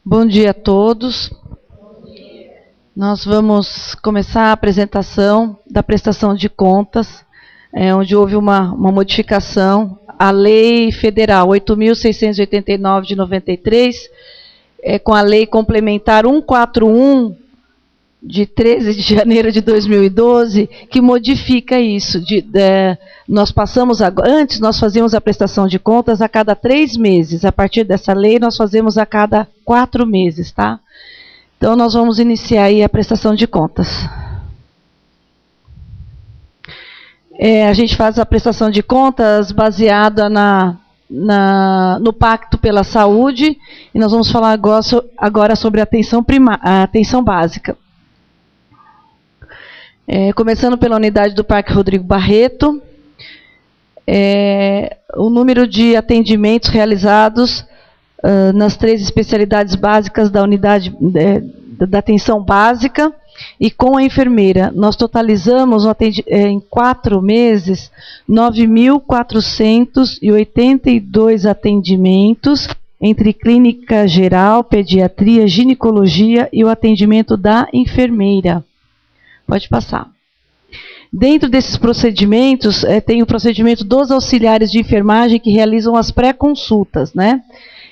Bom dia a todos. Nós vamos começar a apresentação da prestação de contas, onde houve uma modificação à Lei Federal 8.689 de 93, com a Lei Complementar 141 de 13 de janeiro de 2012, que modifica isso. Nós passamos antes nós fazíamos a prestação de contas a cada 3 meses. A partir dessa lei nós fazemos a cada 4 meses, tá? Então nós vamos iniciar aí a prestação de contas. A gente faz a prestação de contas baseada no Pacto pela Saúde, e nós vamos falar agora sobre a atenção básica. Começando pela unidade do Parque Rodrigo Barreto, o número de atendimentos realizados nas 3 especialidades básicas da unidade da atenção básica e com a enfermeira. Nós totalizamos em 4 meses 9.482 atendimentos entre clínica geral, pediatria, ginecologia e o atendimento da enfermeira. Pode passar. Dentro desses procedimentos, tem o procedimento dos auxiliares de enfermagem que realizam as pré-consultas, né?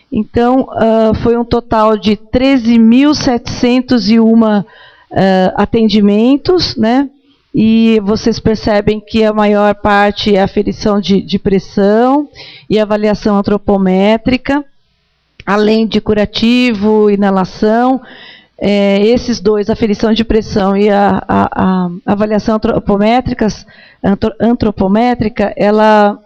Então, foi um total de 13.701 atendimentos, né? E vocês percebem que a maior parte é aferição de pressão e avaliação antropométrica, além de curativo, inalação. Esses dois, a aferição de pressão e a avaliação antropométrica, ela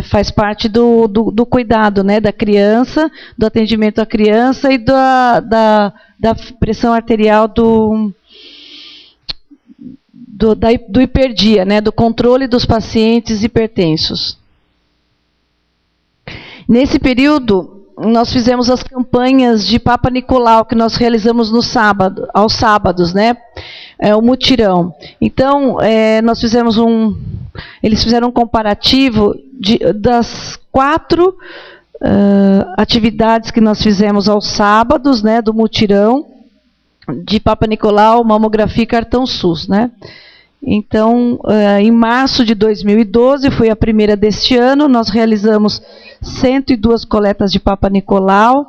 faz parte do cuidado, né, da criança, do atendimento à criança e da pressão arterial do hiperdia, né, do controle dos pacientes hipertensos. Nesse período, nós fizemos as campanhas de Papa Nicolau, que nós realizamos aos sábados, né? O mutirão. Então, eles fizeram um comparativo das 4 atividades que nós fizemos aos sábados, né, do mutirão, de Papa Nicolau, mamografia e cartão SUS, né? Então, em março de 2012, foi a primeira deste ano, nós realizamos 102 coletas de Papa Nicolau,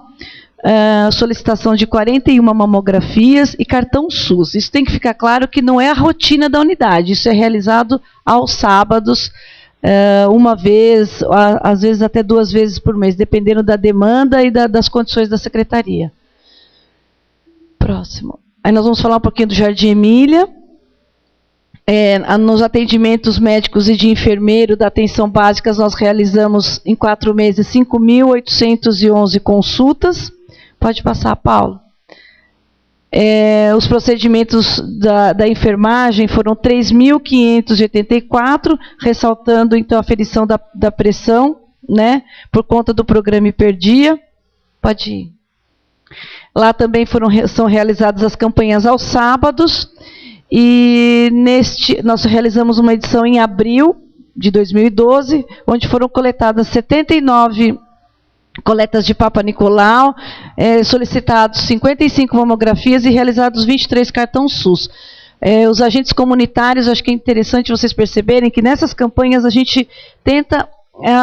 solicitação de 41 mamografias e cartão SUS. Isso tem que ficar claro que não é a rotina da unidade, isso é realizado aos sábados, uma vez, às vezes até 2 vezes por mês, dependendo da demanda e das condições da secretaria. Próximo. Aí nós vamos falar um pouquinho do Jardim Emília. Nos atendimentos médicos e de enfermeiro da atenção básica, nós realizamos em 4 meses 5.811 consultas. Pode passar, Paulo. Os procedimentos da enfermagem foram 3.584, ressaltando então a aferição da pressão, né, por conta do programa Hiperdia. Pode ir. Lá também são realizadas as campanhas aos sábados. E nós realizamos uma edição em abril de 2012, onde foram coletadas 79 coletas de Papa Nicolau, solicitados 55 mamografias e realizados 23 cartão SUS. Os agentes comunitários, acho que é interessante vocês perceberem que nessas campanhas a gente tenta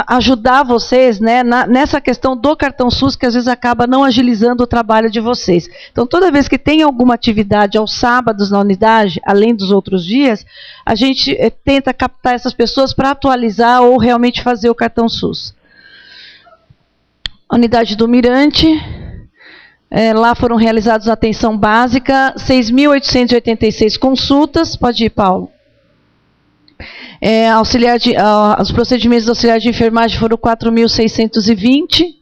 ajudar vocês, né, nessa questão do cartão SUS, que às vezes acaba não agilizando o trabalho de vocês. Então, toda vez que tem alguma atividade aos sábados na unidade, além dos outros dias, a gente tenta captar essas pessoas para atualizar ou realmente fazer o cartão SUS. Unidade do Mirante, lá foram realizadas na atenção básica 6.886 consultas. Pode ir, Paulo. Os procedimentos do auxiliar de enfermagem foram 4.620.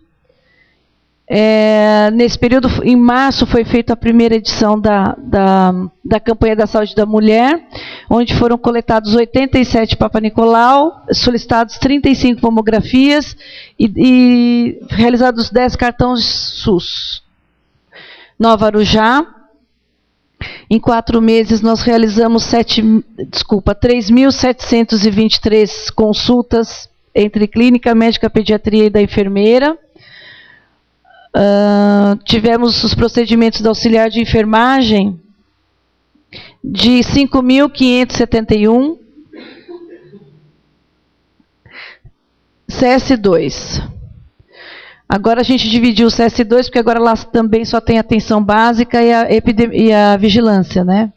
Nesse período, em março, foi feita a primeira edição da campanha da saúde da mulher, onde foram coletados 87 Papa Nicolau, solicitados 35 mamografias e realizados 10 cartões SUS. Nova Arujá. Em 4 meses, nós realizamos 3.723 consultas entre clínica, médica, pediatria e da enfermeira. Tivemos os procedimentos do auxiliar de enfermagem de 5.571. CS2. Agora a gente dividiu o CS2, porque agora lá também só tem atenção básica e a vigilância, né?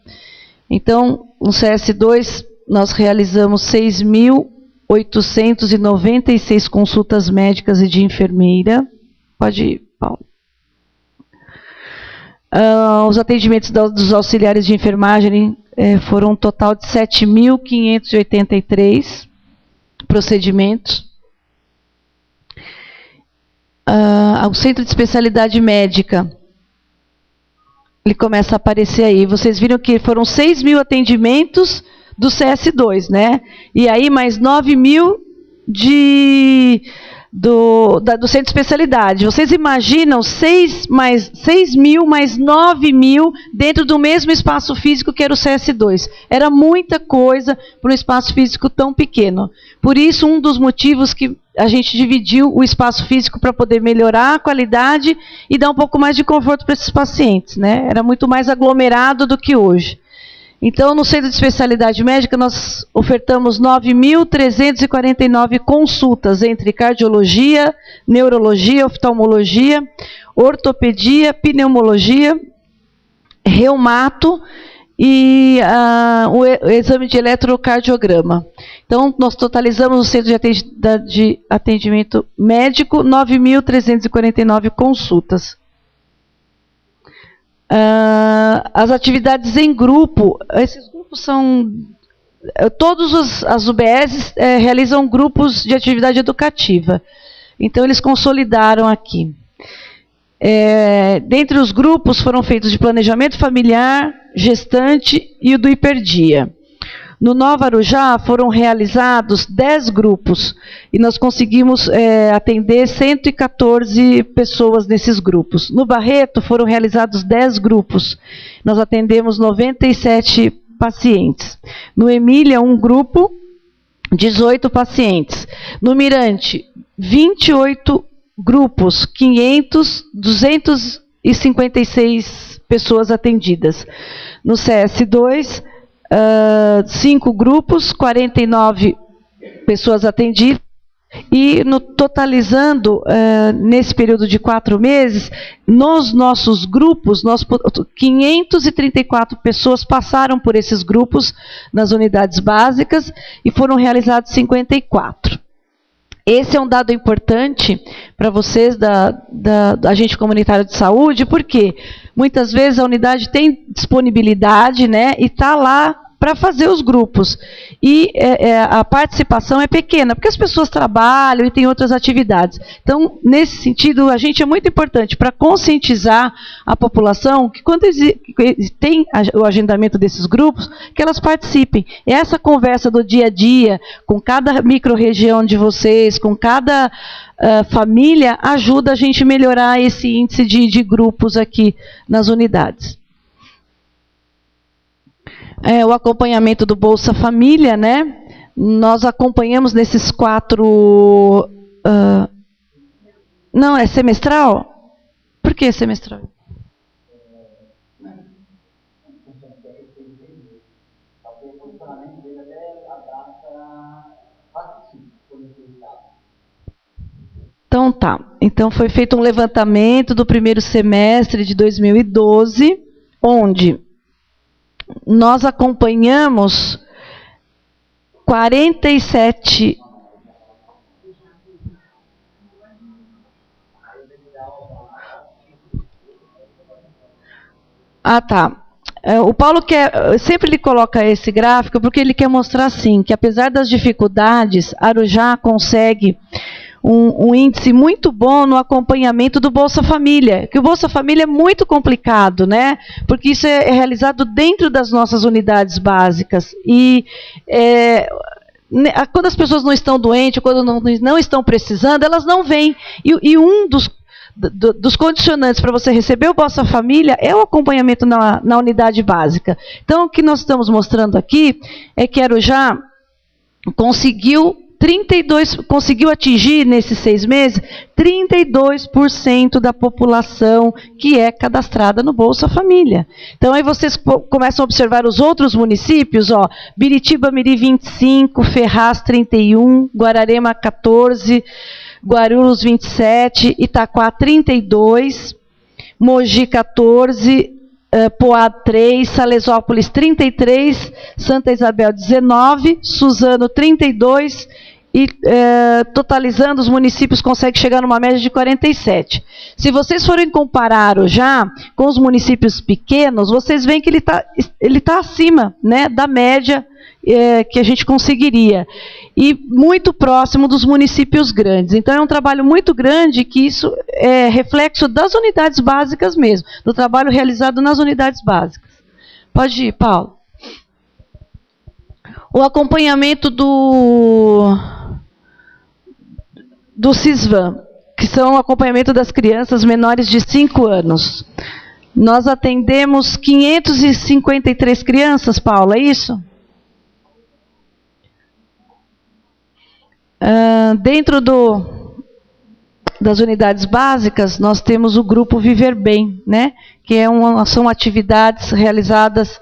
Então, no CS2, nós realizamos 6.896 consultas médicas e de enfermeira. Pode ir, Paulo. Os atendimentos dos auxiliares de enfermagem foram um total de 7.583 procedimentos. O centro de especialidade médica, ele começa a aparecer aí. Vocês viram que foram 6.000 atendimentos do CS2, né? E aí mais 9.000 do centro de especialidade. Vocês imaginam 6.000 mais 9.000 dentro do mesmo espaço físico que era o CS2. Era muita coisa para um espaço físico tão pequeno. Por isso, um dos motivos que a gente dividiu o espaço físico para poder melhorar a qualidade e dar um pouco mais de conforto para esses pacientes, né? Era muito mais aglomerado do que hoje. Então, no centro de especialidade médica, nós ofertamos 9.349 consultas entre cardiologia, neurologia, oftalmologia, ortopedia, pneumologia, reumato e o exame de eletrocardiograma. Então, nós totalizamos no centro de atendimento médico 9.349 consultas. As atividades em grupo, esses grupos são... Todas as UBSs realizam grupos de atividade educativa. Então, eles consolidaram aqui. Dentre os grupos foram feitos de planejamento familiar, gestante e o do hiperdia. No Nova Arujá foram realizados 10 grupos e nós conseguimos atender 114 pessoas nesses grupos. No Barreto foram realizados 10 grupos, nós atendemos 97 pacientes. No Emília, um grupo, 18 pacientes. No Mirante, 28 grupos, 256 pessoas atendidas. No CS2, 5 grupos, 49 pessoas atendidas, e totalizando, nesse período de 4 meses, nos nossos grupos, 534 pessoas passaram por esses grupos nas unidades básicas e foram realizados 54. Esse é um dado importante para vocês da agente comunitário de saúde, porque muitas vezes a unidade tem disponibilidade, né, e está lá para fazer os grupos. E a participação é pequena, porque as pessoas trabalham e têm outras atividades. Então, nesse sentido, a gente é muito importante para conscientizar a população que quando tem o agendamento desses grupos, que elas participem. E essa conversa do dia a dia, com cada micro-região de vocês, com cada família, ajuda a gente a melhorar esse índice de grupos aqui nas unidades. O acompanhamento do Bolsa Família, né? Nós acompanhamos nesses 4... não, é semestral? Por que semestral? Então tá. Então foi feito um levantamento do primeiro semestre de 2012, onde nós acompanhamos 47... tá. O Paulo sempre ele coloca esse gráfico porque ele quer mostrar assim, que apesar das dificuldades, Arujá consegue um índice muito bom no acompanhamento do Bolsa Família, que o Bolsa Família é muito complicado, né? Porque isso é realizado dentro das nossas unidades básicas. E quando as pessoas não estão doentes, quando não estão precisando, elas não vêm. E um dos condicionantes para você receber o Bolsa Família é o acompanhamento na unidade básica. Então, o que nós estamos mostrando aqui é que Arujá conseguiu conseguiu atingir, nesses 6 meses, 32% da população que é cadastrada no Bolsa Família. Então, aí vocês começam a observar os outros municípios, ó, Biritiba-Miri 25, Ferraz 31, Guararema 14, Guarulhos 27, Itaquá 32, Mogi 14, Poá 3, Salesópolis 33, Santa Isabel 19, Suzano 32 e totalizando os municípios consegue chegar numa média de 47. Se vocês forem comparar já com os municípios pequenos, vocês veem que ele tá acima, né, da média que a gente conseguiria. E muito próximo dos municípios grandes. Então, é um trabalho muito grande que isso é reflexo das unidades básicas mesmo, do trabalho realizado nas unidades básicas. Pode ir, Paulo. O acompanhamento do CISVAM, que são o acompanhamento das crianças menores de 5 anos. Nós atendemos 553 crianças, Paulo, é isso? Dentro das unidades básicas, nós temos o grupo Viver Bem, né? Que são atividades realizadas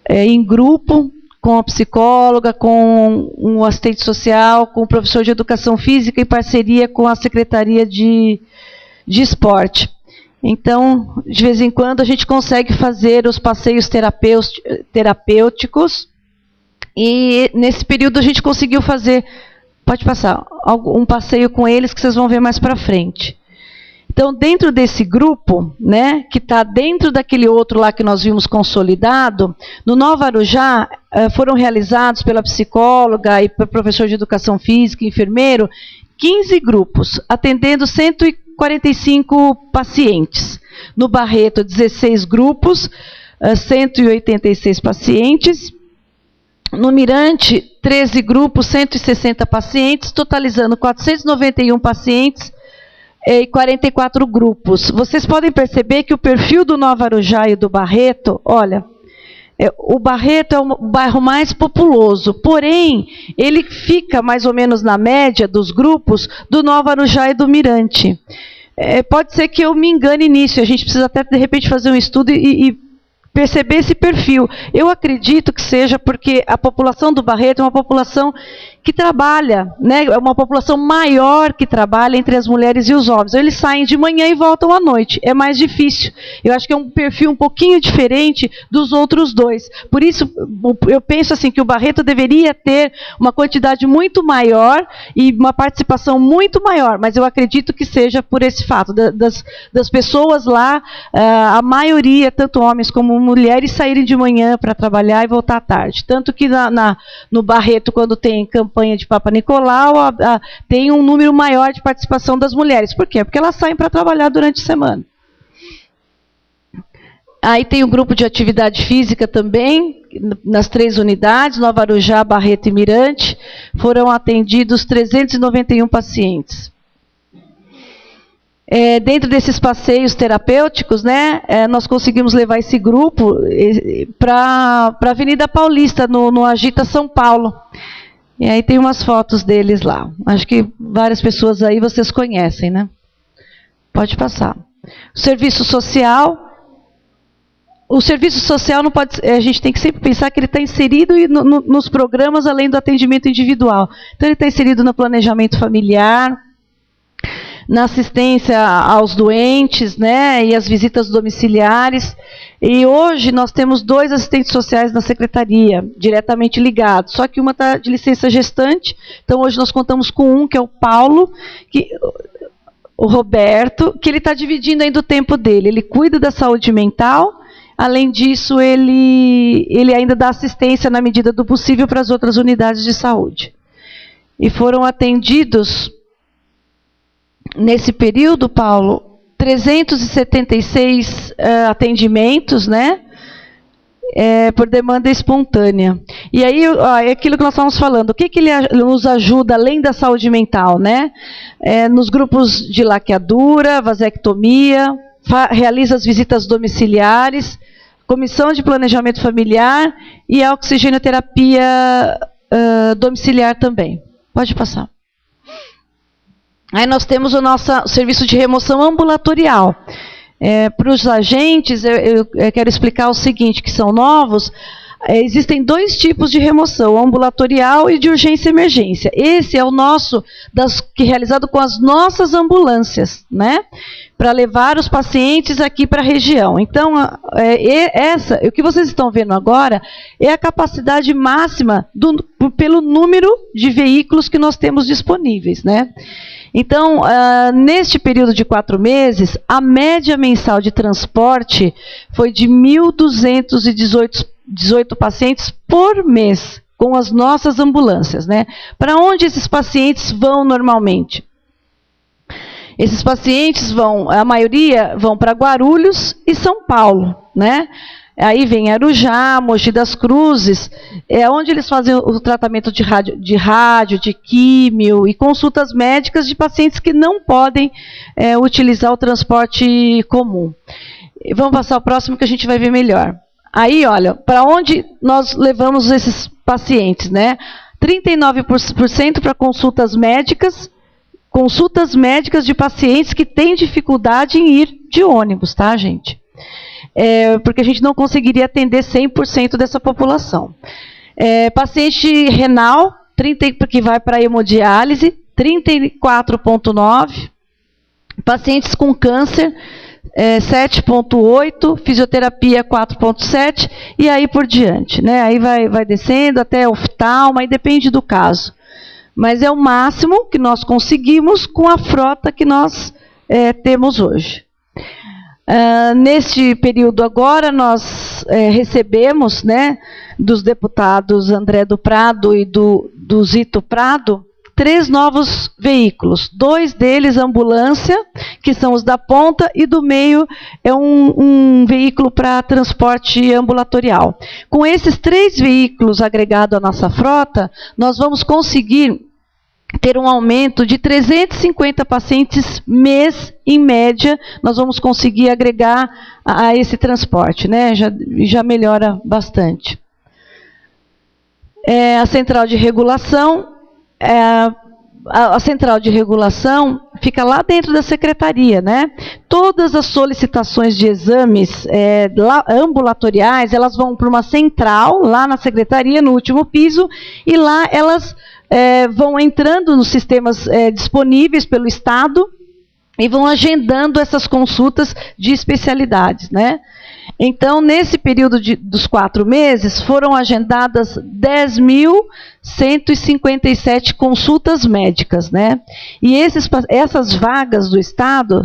em grupo, com a psicóloga, com um assistente social, com o professor de educação física, em parceria com a Secretaria de Esporte. Então, de vez em quando, a gente consegue fazer os passeios terapêuticos, e nesse período a gente conseguiu fazer... Pode passar, um passeio com eles que vocês vão ver mais para frente. Então, dentro desse grupo, né, que está dentro daquele outro lá que nós vimos consolidado, no Nova Arujá foram realizados pela psicóloga e pelo professor de educação física e enfermeiro, 15 grupos, atendendo 145 pacientes. No Barreto, 16 grupos, 186 pacientes. No Mirante, 13 grupos, 160 pacientes, totalizando 491 pacientes e 44 grupos. Vocês podem perceber que o perfil do Nova Arujá e do Barreto, olha, o Barreto é o bairro mais populoso, porém, ele fica mais ou menos na média dos grupos do Nova Arujá e do Mirante. Pode ser que eu me engane nisso, a gente precisa até, de repente, fazer um estudo e perceber esse perfil. Eu acredito que seja porque a população do Barreto é uma população que trabalha, né? É uma população maior que trabalha entre as mulheres e os homens. Eles saem de manhã e voltam à noite. É mais difícil. Eu acho que é um perfil um pouquinho diferente dos outros dois. Por isso, eu penso assim que o Barreto deveria ter uma quantidade muito maior e uma participação muito maior, mas eu acredito que seja por esse fato das pessoas lá, a maioria, tanto homens como mulheres, saírem de manhã para trabalhar e voltar à tarde. Tanto que no Barreto, quando tem campanha de Papa Nicolau, tem um número maior de participação das mulheres. Por quê? Porque elas saem para trabalhar durante a semana. Aí tem o grupo de atividade física também, nas 3 unidades, Nova Arujá, Barreto e Mirante, foram atendidos 391 pacientes. Dentro desses passeios terapêuticos, né, nós conseguimos levar esse grupo para a Avenida Paulista, no Agita São Paulo. E aí tem umas fotos deles lá. Acho que várias pessoas aí vocês conhecem, né? Pode passar. O serviço social não pode... A gente tem que sempre pensar que ele está inserido nos programas, além do atendimento individual. Então, ele está inserido no planejamento familiar, na assistência aos doentes, né, e as visitas domiciliares. E hoje nós temos 2 assistentes sociais na secretaria, diretamente ligados, só que uma está de licença gestante, então hoje nós contamos com um, que é o Paulo, o Roberto, que ele está dividindo ainda o tempo dele. Ele cuida da saúde mental, além disso ele ainda dá assistência na medida do possível para as outras unidades de saúde. E foram atendidos, nesse período, Paulo, 376 atendimentos, né, por demanda espontânea. E aí, é aquilo que nós estávamos falando, o que ele nos ajuda além da saúde mental, né? Nos grupos de laqueadura, vasectomia, realiza as visitas domiciliares, comissão de planejamento familiar e a oxigenoterapia domiciliar também. Pode passar. Aí nós temos o nosso serviço de remoção ambulatorial. Para os agentes, eu quero explicar o seguinte, que são novos. Existem 2 tipos de remoção, ambulatorial e de urgência e emergência. Esse é o nosso, realizado com as nossas ambulâncias, né? Para levar os pacientes aqui para a região. Então, o que vocês estão vendo agora é a capacidade máxima pelo número de veículos que nós temos disponíveis, né? Então, neste período de 4 meses, a média mensal de transporte foi de 1.218 pacientes por mês, com as nossas ambulâncias, né? Para onde esses pacientes vão normalmente? Esses pacientes a maioria vão para Guarulhos e São Paulo, né? Aí vem Arujá, Mogi das Cruzes, onde eles fazem o tratamento de rádio, de químio e consultas médicas de pacientes que não podem utilizar o transporte comum. Vamos passar ao próximo que a gente vai ver melhor. Aí, olha, para onde nós levamos esses pacientes, né? 39% para consultas médicas de pacientes que têm dificuldade em ir de ônibus, tá, gente? Porque a gente não conseguiria atender 100% dessa população. Paciente renal, que vai para hemodiálise, 34,9%. Pacientes com câncer, 7,8%, fisioterapia 4,7%, e aí por diante, né? Aí vai descendo até oftalma, aí depende do caso. Mas é o máximo que nós conseguimos com a frota que nós temos hoje. Neste período agora, nós recebemos, né, dos deputados André do Prado e do Zito Prado, 3 novos veículos. 2 deles ambulância, que são os da ponta, e do meio é um veículo para transporte ambulatorial. Com esses 3 veículos agregados à nossa frota, nós vamos conseguir ter um aumento de 350 pacientes mês, em média, nós vamos conseguir agregar a esse transporte, né? Já melhora bastante. A central de regulação, a central de regulação fica lá dentro da secretaria, né? Todas as solicitações de exames ambulatoriais, elas vão para uma central, lá na secretaria, no último piso, e lá elas vão entrando nos sistemas disponíveis pelo Estado e vão agendando essas consultas de especialidades, né? Então, nesse período dos 4 meses, foram agendadas 10.157 consultas médicas, né? E essas vagas do Estado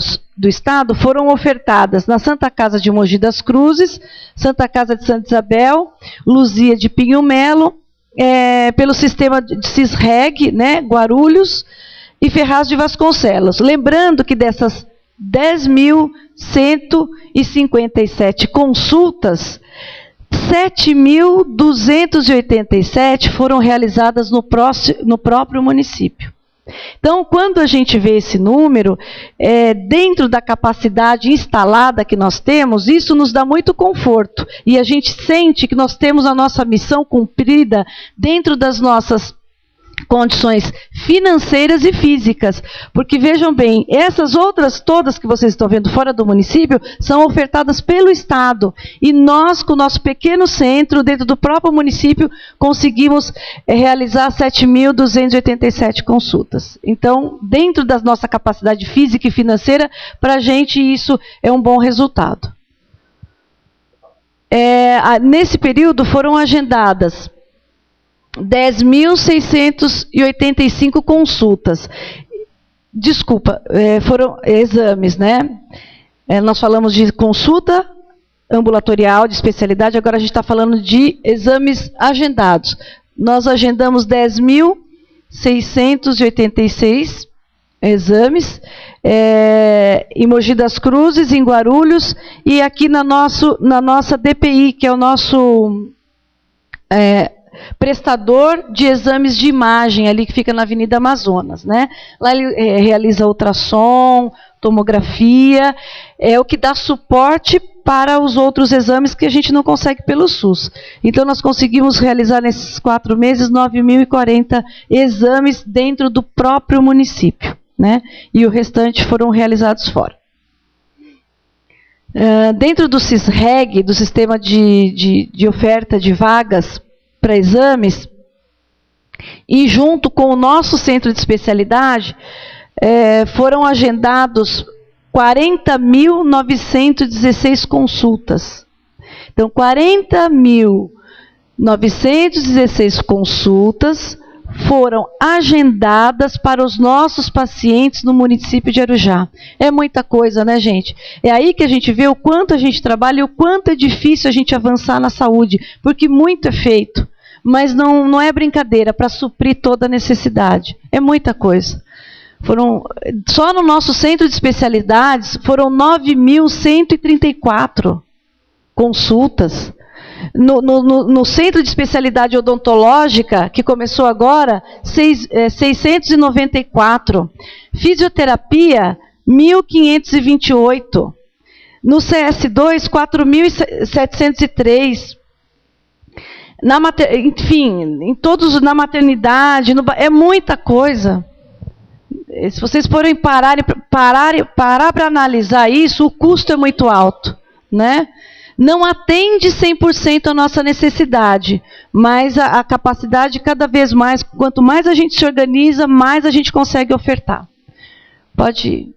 foram ofertadas na Santa Casa de Mogi das Cruzes, Santa Casa de Santa Isabel, Luzia de Pinho Melo, pelo sistema de CISREG, né, Guarulhos e Ferraz de Vasconcelos. Lembrando que dessas 10.157 consultas, 7.287 foram realizadas no próprio município. Então, quando a gente vê esse número, dentro da capacidade instalada que nós temos, isso nos dá muito conforto. E a gente sente que nós temos a nossa missão cumprida dentro das nossas condições financeiras e físicas, porque vejam bem, essas outras todas que vocês estão vendo fora do município são ofertadas pelo Estado, e nós, com o nosso pequeno centro, dentro do próprio município, conseguimos realizar 7.287 consultas. Então, dentro da nossa capacidade física e financeira, para a gente isso é um bom resultado. Nesse período foram agendadas 10.685 consultas. Desculpa, foram exames, né? Nós falamos de consulta ambulatorial, de especialidade, agora a gente está falando de exames agendados. Nós agendamos 10.686 exames, em Mogi das Cruzes, em Guarulhos, e aqui na nossa DPI, que é o nosso prestador de exames de imagem, ali que fica na Avenida Amazonas, né? Lá ele realiza ultrassom, tomografia, é o que dá suporte para os outros exames que a gente não consegue pelo SUS. Então, nós conseguimos realizar nesses 4 meses 9.040 exames dentro do próprio município, né? E o restante foram realizados fora. Dentro do SISREG, do Sistema de Oferta de Vagas para Exames, e junto com o nosso centro de especialidade, foram agendados 40.916 consultas. Então, 40.916 consultas foram agendadas para os nossos pacientes no município de Arujá. É muita coisa, né, gente? É aí que a gente vê o quanto a gente trabalha e o quanto é difícil a gente avançar na saúde, porque muito é feito, mas não é brincadeira para suprir toda a necessidade. É muita coisa. Só no nosso centro de especialidades foram 9.134 consultas. No centro de especialidade odontológica, que começou agora, 694. Fisioterapia, 1.528. No CS2, 4.703. Enfim, na maternidade, é muita coisa. Se vocês forem parar para analisar isso, o custo é muito alto, né? Não atende 100% a nossa necessidade, mas a capacidade cada vez mais, quanto mais a gente se organiza, mais a gente consegue ofertar. Pode ir.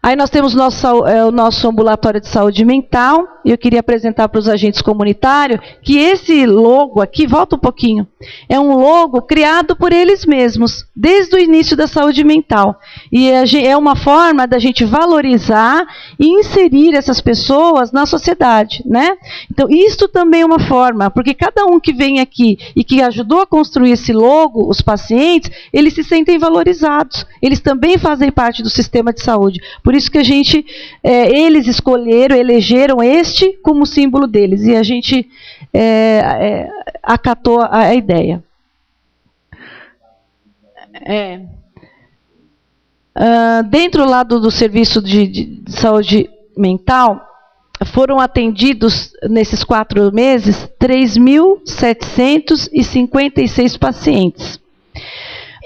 Aí nós temos o nosso ambulatório de saúde mental, e eu queria apresentar para os agentes comunitários que esse logo aqui, volta um pouquinho, é um logo criado por eles mesmos, desde o início da saúde mental. E é uma forma da gente valorizar e inserir essas pessoas na sociedade, né? Então, isto também é uma forma, porque cada um que vem aqui e que ajudou a construir esse logo, os pacientes, eles se sentem valorizados. Eles também fazem parte do sistema de saúde. Por isso que eles elegeram este como símbolo deles, e a gente acatou a ideia. Dentro lá do serviço de saúde mental, foram atendidos, nesses 4 meses, 3.756 pacientes.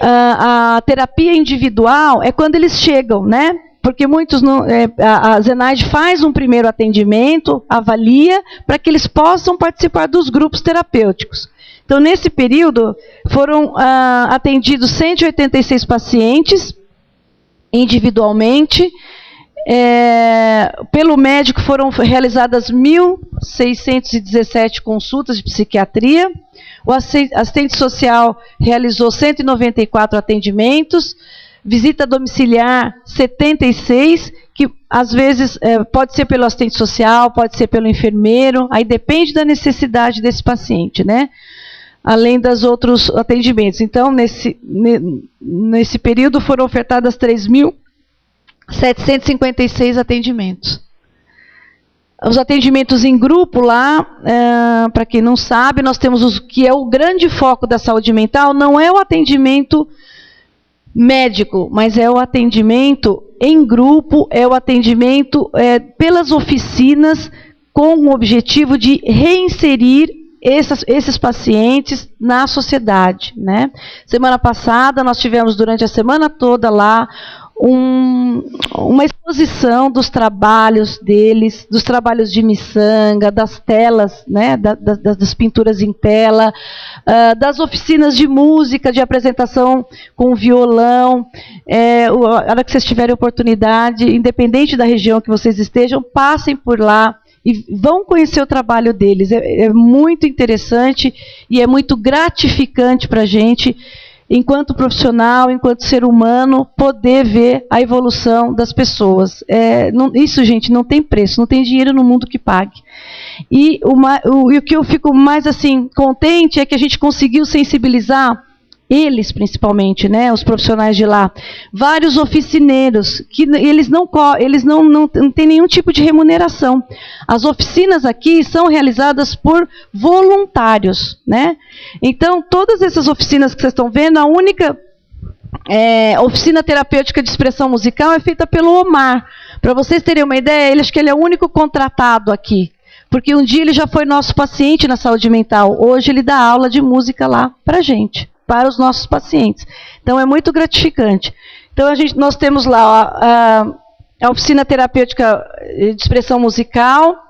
A terapia individual é quando eles chegam, né? Porque muitos a Zenaide faz um primeiro atendimento, avalia, para que eles possam participar dos grupos terapêuticos. Então, nesse período, foram atendidos 186 pacientes, individualmente. Pelo médico foram realizadas 1.617 consultas de psiquiatria. O assistente social realizou 194 atendimentos. Visita domiciliar, 76, que às vezes pode ser pelo assistente social, pode ser pelo enfermeiro, aí depende da necessidade desse paciente, né? Além dos outros atendimentos. Então, nesse período foram ofertadas 3.756 atendimentos. Os atendimentos em grupo lá, para quem não sabe, nós temos que é o grande foco da saúde mental, não é o atendimento médico, mas é o atendimento em grupo, é o atendimento pelas oficinas, com o objetivo de reinserir esses pacientes na sociedade, né? Semana passada, nós tivemos durante a semana toda lá uma exposição dos trabalhos deles, dos trabalhos de miçanga, das telas, né, das pinturas em tela, das oficinas de música, de apresentação com violão. A hora que vocês tiverem oportunidade, independente da região que vocês estejam, passem por lá e vão conhecer o trabalho deles. É muito interessante e é muito gratificante para a gente, enquanto profissional, enquanto ser humano, poder ver a evolução das pessoas. Isso, gente, não tem preço, não tem dinheiro no mundo que pague. E o que eu fico mais assim contente é que a gente conseguiu sensibilizar eles, principalmente, né, os profissionais de lá, vários oficineiros, que eles não têm nenhum tipo de remuneração. As oficinas aqui são realizadas por voluntários, né? Então, todas essas oficinas que vocês estão vendo, a única A oficina terapêutica de expressão musical é feita pelo Omar. Para vocês terem uma ideia, acho que ele é o único contratado aqui. Porque um dia ele já foi nosso paciente na saúde mental. Hoje ele dá aula de música lá para a gente, para os nossos pacientes. Então é muito gratificante. Então nós temos lá a oficina terapêutica de expressão musical,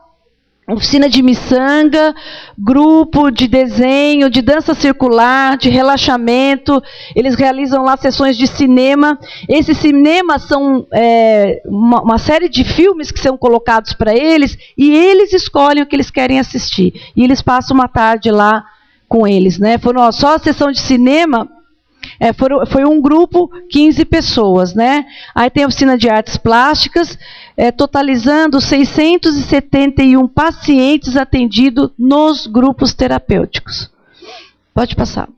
oficina de miçanga, grupo de desenho, de dança circular, de relaxamento. Eles realizam lá sessões de cinema. Esses cinemas são uma série de filmes que são colocados para eles e eles escolhem o que eles querem assistir. E eles passam uma tarde lá com eles, né? Só a sessão de cinema foi um grupo, 15 pessoas, né? Aí tem a oficina de artes plásticas, totalizando 671 pacientes atendidos nos grupos terapêuticos. Pode passar.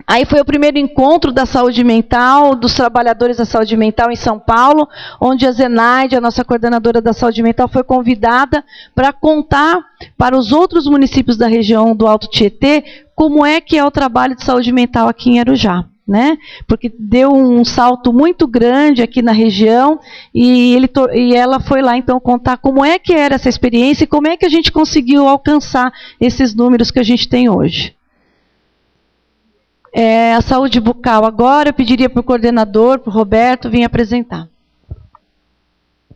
Aí foi o primeiro encontro da saúde mental, dos trabalhadores da saúde mental em São Paulo, onde a Zenaide, a nossa coordenadora da saúde mental, foi convidada para contar para os outros municípios da região do Alto Tietê como é que é o trabalho de saúde mental aqui em Arujá, né? Porque deu um salto muito grande aqui na região e ela foi lá então contar como é que era essa experiência e como é que a gente conseguiu alcançar esses números que a gente tem hoje. A saúde bucal agora, eu pediria para o coordenador, para o Roberto, vir apresentar.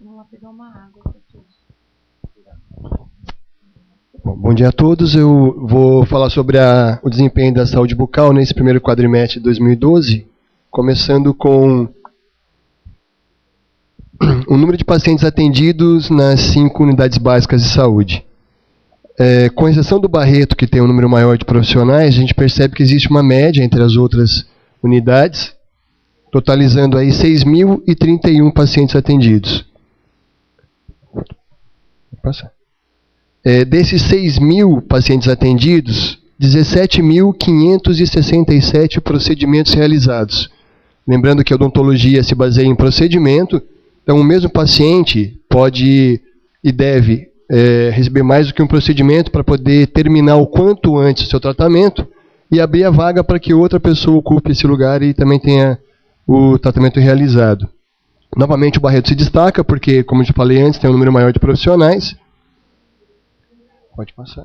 Vamos lá pegar uma água. Bom dia a todos. Eu vou falar sobre o desempenho da saúde bucal nesse primeiro quadrimestre de 2012, começando com o número de pacientes atendidos nas 5 unidades básicas de saúde. Com exceção do Barreto, que tem um número maior de profissionais, a gente percebe que existe uma média entre as outras unidades, totalizando aí 6.031 pacientes atendidos. Desses 6.000 pacientes atendidos, 17.567 procedimentos realizados. Lembrando que a odontologia se baseia em procedimento, então o mesmo paciente pode e deve receber mais do que um procedimento para poder terminar o quanto antes o seu tratamento e abrir a vaga para que outra pessoa ocupe esse lugar e também tenha o tratamento realizado. Novamente o Barreto se destaca porque, como eu já falei antes, tem um número maior de profissionais. Pode passar.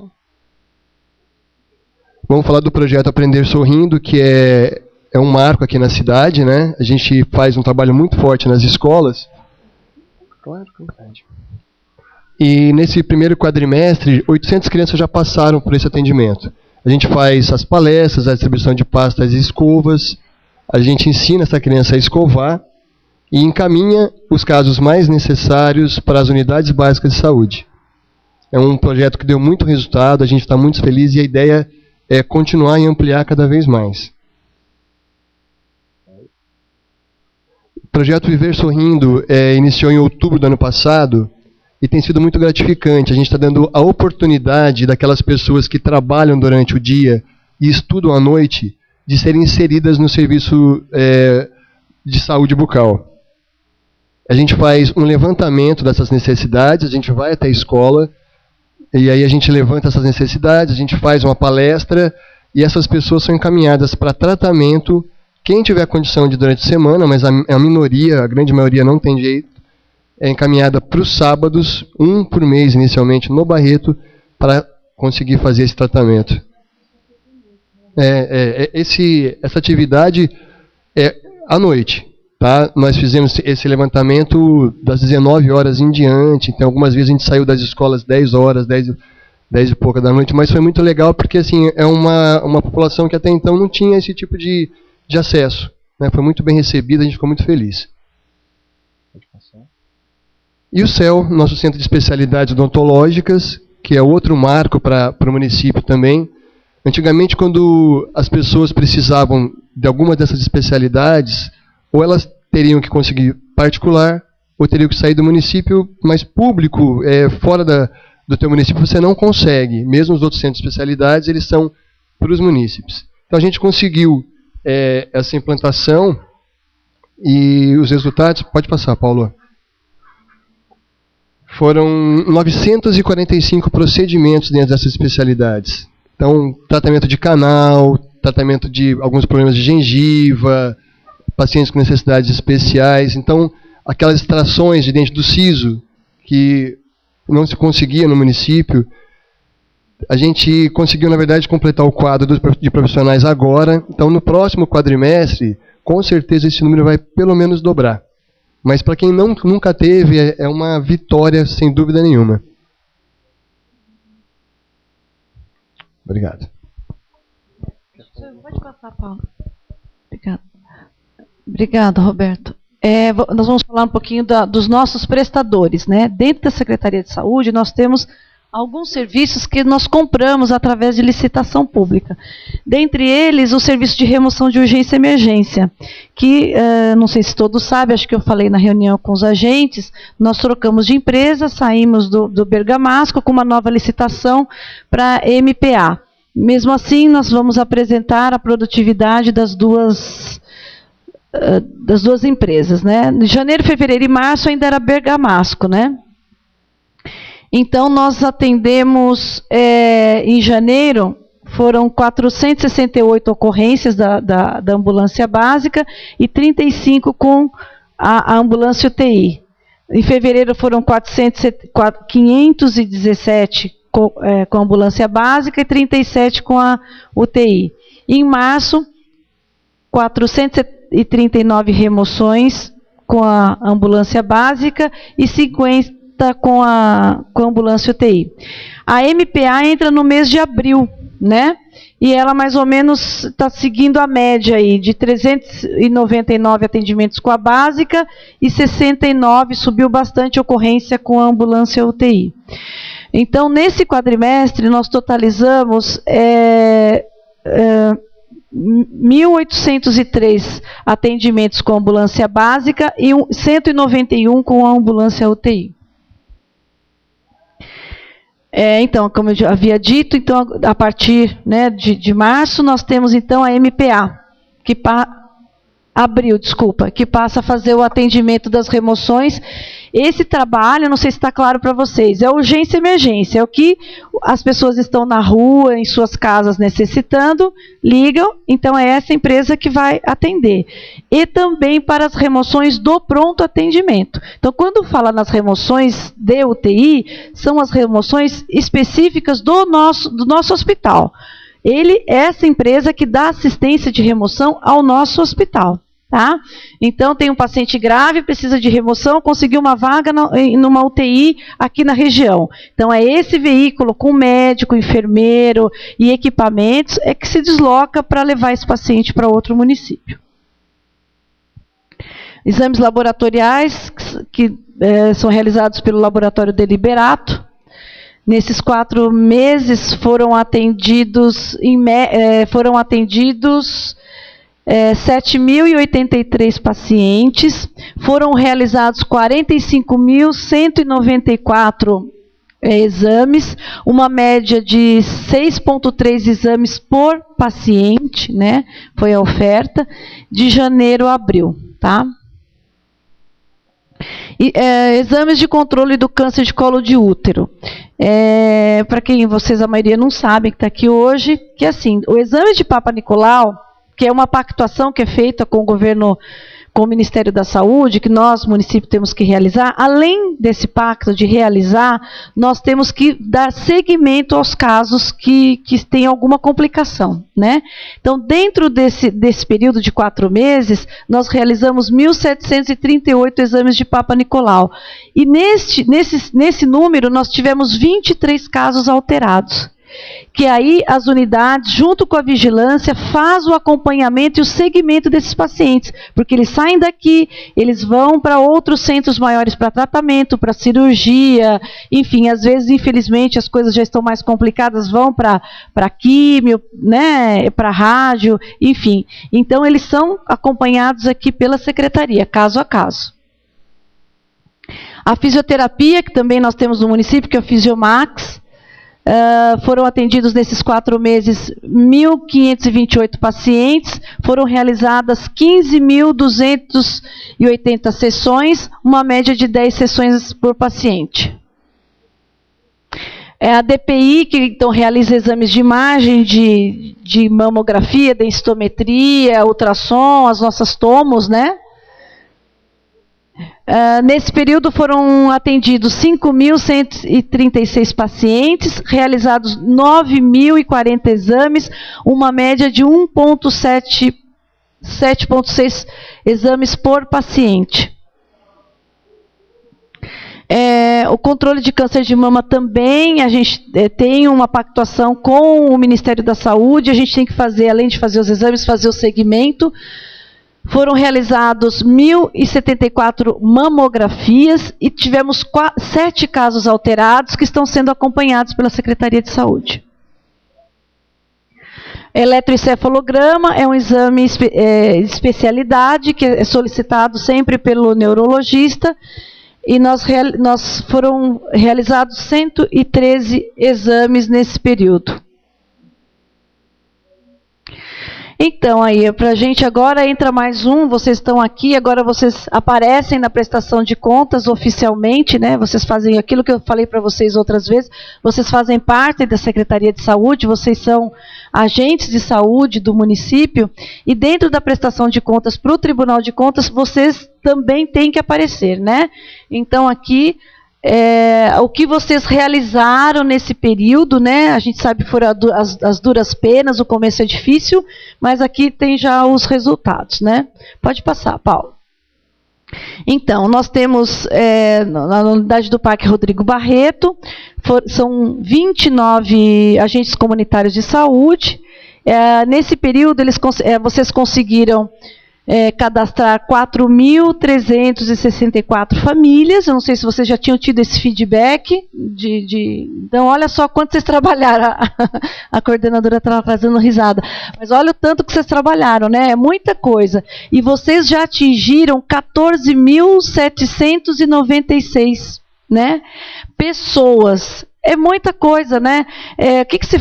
Vamos falar do projeto Aprender Sorrindo, que é um marco aqui na cidade, né? A gente faz um trabalho muito forte nas escolas. Claro, verdade. E nesse primeiro quadrimestre, 800 crianças já passaram por esse atendimento. A gente faz as palestras, a distribuição de pastas e escovas, a gente ensina essa criança a escovar e encaminha os casos mais necessários para as unidades básicas de saúde. É um projeto que deu muito resultado, a gente está muito feliz e a ideia é continuar e ampliar cada vez mais. O projeto Viver Sorrindo iniciou em outubro do ano passado e tem sido muito gratificante. A gente está dando a oportunidade daquelas pessoas que trabalham durante o dia e estudam à noite de serem inseridas no serviço de saúde bucal. A gente faz um levantamento dessas necessidades, a gente vai até a escola, e aí a gente levanta essas necessidades, a gente faz uma palestra, e essas pessoas são encaminhadas para tratamento. Quem tiver condição de durante a semana, mas a minoria, a grande maioria não tem jeito, é encaminhada para os sábados, 1 por mês inicialmente, no Barreto, para conseguir fazer esse tratamento. Essa atividade é à noite. Tá? Nós fizemos esse levantamento das 19 horas em diante, então algumas vezes a gente saiu das escolas 10 horas, 10 e pouca da noite, mas foi muito legal porque assim, é uma população que até então não tinha esse tipo de acesso. Né? Foi muito bem recebida, a gente ficou muito feliz. E o CEL, nosso Centro de Especialidades Odontológicas, que é outro marco para o município também. Antigamente, quando as pessoas precisavam de alguma dessas especialidades, ou elas teriam que conseguir particular, ou teriam que sair do município, mas público, fora do teu município, você não consegue. Mesmo os outros centros de especialidades, eles são para os munícipes. Então a gente conseguiu essa implantação e os resultados... Pode passar, Paulo. Foram 945 procedimentos dentro dessas especialidades. Então, tratamento de canal, tratamento de alguns problemas de gengiva, pacientes com necessidades especiais. Então, aquelas extrações de dente do siso, que não se conseguia no município, a gente conseguiu, na verdade, completar o quadro de profissionais agora. Então, no próximo quadrimestre, com certeza esse número vai pelo menos dobrar. Mas para quem nunca teve, é uma vitória, sem dúvida nenhuma. Obrigado. Pode passar, Paulo. Obrigado, Roberto. Nós vamos falar um pouquinho dos nossos prestadores, né? Dentro da Secretaria de Saúde, nós temos alguns serviços que nós compramos através de licitação pública. Dentre eles, o serviço de remoção de urgência e emergência, que, não sei se todos sabem, acho que eu falei na reunião com os agentes, nós trocamos de empresa, saímos do Bergamasco com uma nova licitação para MPA. Mesmo assim, nós vamos apresentar a produtividade das duas empresas, né? Em janeiro, fevereiro e março ainda era Bergamasco, né? Então, nós atendemos, em janeiro, foram 468 ocorrências da ambulância básica e 35 com a ambulância UTI. Em fevereiro foram 517 com a ambulância básica e 37 com a UTI. Em março, 439 remoções com a ambulância básica e 50 com a ambulância UTI. A MPA entra no mês de abril, né? E ela mais ou menos está seguindo a média aí de 399 atendimentos com a básica e 69, subiu bastante a ocorrência com a ambulância UTI. Então, nesse quadrimestre, nós totalizamos 1.803 atendimentos com a ambulância básica e 191 com a ambulância UTI. Então, como eu já havia dito, então, a partir, né, de março, nós temos então a MPA, abril, que passa a fazer o atendimento das remoções. Esse trabalho, não sei se está claro para vocês, é urgência e emergência, é o que as pessoas estão na rua, em suas casas necessitando, ligam, então é essa empresa que vai atender. E também para as remoções do pronto atendimento. Então, quando fala nas remoções de UTI, são as remoções específicas do nosso hospital. Essa empresa que dá assistência de remoção ao nosso hospital. Tá? Então, tem um paciente grave, precisa de remoção, conseguiu uma vaga numa UTI aqui na região. Então, é esse veículo com médico, enfermeiro e equipamentos que se desloca para levar esse paciente para outro município. Exames laboratoriais que são realizados pelo Laboratório Deliberato. Nesses 4 meses foram atendidos 7.083 pacientes, foram realizados 45.194 exames, uma média de 6,3 exames por paciente, né? Foi a oferta, de janeiro a abril, tá? Exames de controle do câncer de colo de útero. Para quem a maioria não sabe, que está aqui hoje, que assim, o exame de Papa Nicolau, que é uma pactuação que é feita com o governo, com o Ministério da Saúde, que nós, município, temos que realizar. Além desse pacto de realizar, nós temos que dar seguimento aos casos que têm alguma complicação, né? Então, dentro desse período de 4 meses, nós realizamos 1.738 exames de Papa Nicolau. E nesse número, nós tivemos 23 casos alterados. Que aí as unidades, junto com a vigilância, faz o acompanhamento e o segmento desses pacientes, porque eles saem daqui, eles vão para outros centros maiores para tratamento, para cirurgia, enfim, às vezes, infelizmente, as coisas já estão mais complicadas, vão para químio, né, para rádio, enfim. Então, eles são acompanhados aqui pela secretaria, caso a caso. A fisioterapia, que também nós temos no município, que é o Fisiomax, foram atendidos nesses 4 meses 1.528 pacientes, foram realizadas 15.280 sessões, uma média de 10 sessões por paciente. É a DPI, que então realiza exames de imagem, de mamografia, densitometria, ultrassom, as nossas tomos, né? Nesse período foram atendidos 5.136 pacientes, realizados 9.040 exames, uma média de 7,6 exames por paciente. O controle de câncer de mama também, a gente tem uma pactuação com o Ministério da Saúde, a gente tem que fazer, além de fazer os exames, fazer o segmento. Foram realizados 1.074 mamografias e tivemos 7 casos alterados que estão sendo acompanhados pela Secretaria de Saúde. Eletroencefalograma é um exame especialidade que é solicitado sempre pelo neurologista e foram realizados 113 exames nesse período. Então, aí, para a gente agora entra mais um, vocês estão aqui, agora vocês aparecem na prestação de contas oficialmente, né? Vocês fazem aquilo que eu falei para vocês outras vezes, vocês fazem parte da Secretaria de Saúde, vocês são agentes de saúde do município, e dentro da prestação de contas para o Tribunal de Contas, vocês também têm que aparecer, né? Então, aqui, o que vocês realizaram nesse período, né? A gente sabe que foram as duras penas, o começo é difícil, mas aqui tem já os resultados, né? Pode passar, Paulo. Então, nós temos, na unidade do Parque Rodrigo Barreto, são 29 agentes comunitários de saúde. Nesse período, vocês conseguiram cadastrar 4.364 famílias. Eu não sei se vocês já tinham tido esse feedback. Então, olha só quanto vocês trabalharam. A coordenadora estava fazendo risada. Mas olha o tanto que vocês trabalharam, né? É muita coisa. E vocês já atingiram 14.796, né? Pessoas. É muita coisa, né?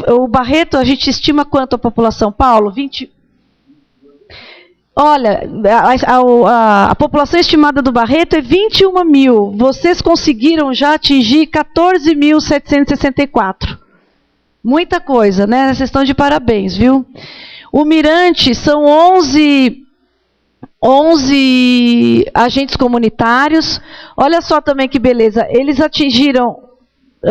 O Barreto, a gente estima quanto a população, Paulo? 20... Olha, a população estimada do Barreto é 21 mil. Vocês conseguiram já atingir 14.764. Muita coisa, né? Vocês estão de parabéns, viu? O Mirante são 11 agentes comunitários. Olha só também que beleza.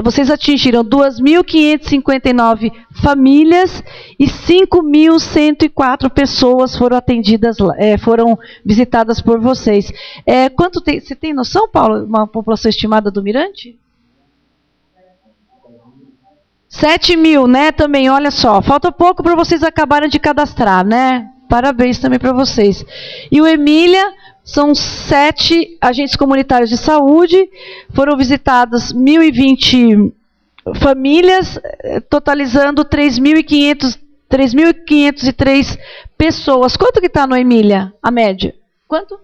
Vocês atingiram 2.559 famílias e 5.104 pessoas foram atendidas, foram visitadas por vocês. Você tem noção, Paulo, uma população estimada do Mirante? 7 mil, né? Também, olha só, falta pouco para vocês acabarem de cadastrar, né? Parabéns também para vocês. E o Emília... São 7 agentes comunitários de saúde, foram visitadas 1.020 famílias, totalizando 3.503 pessoas. Quanto que está no Emília, a média? Quanto?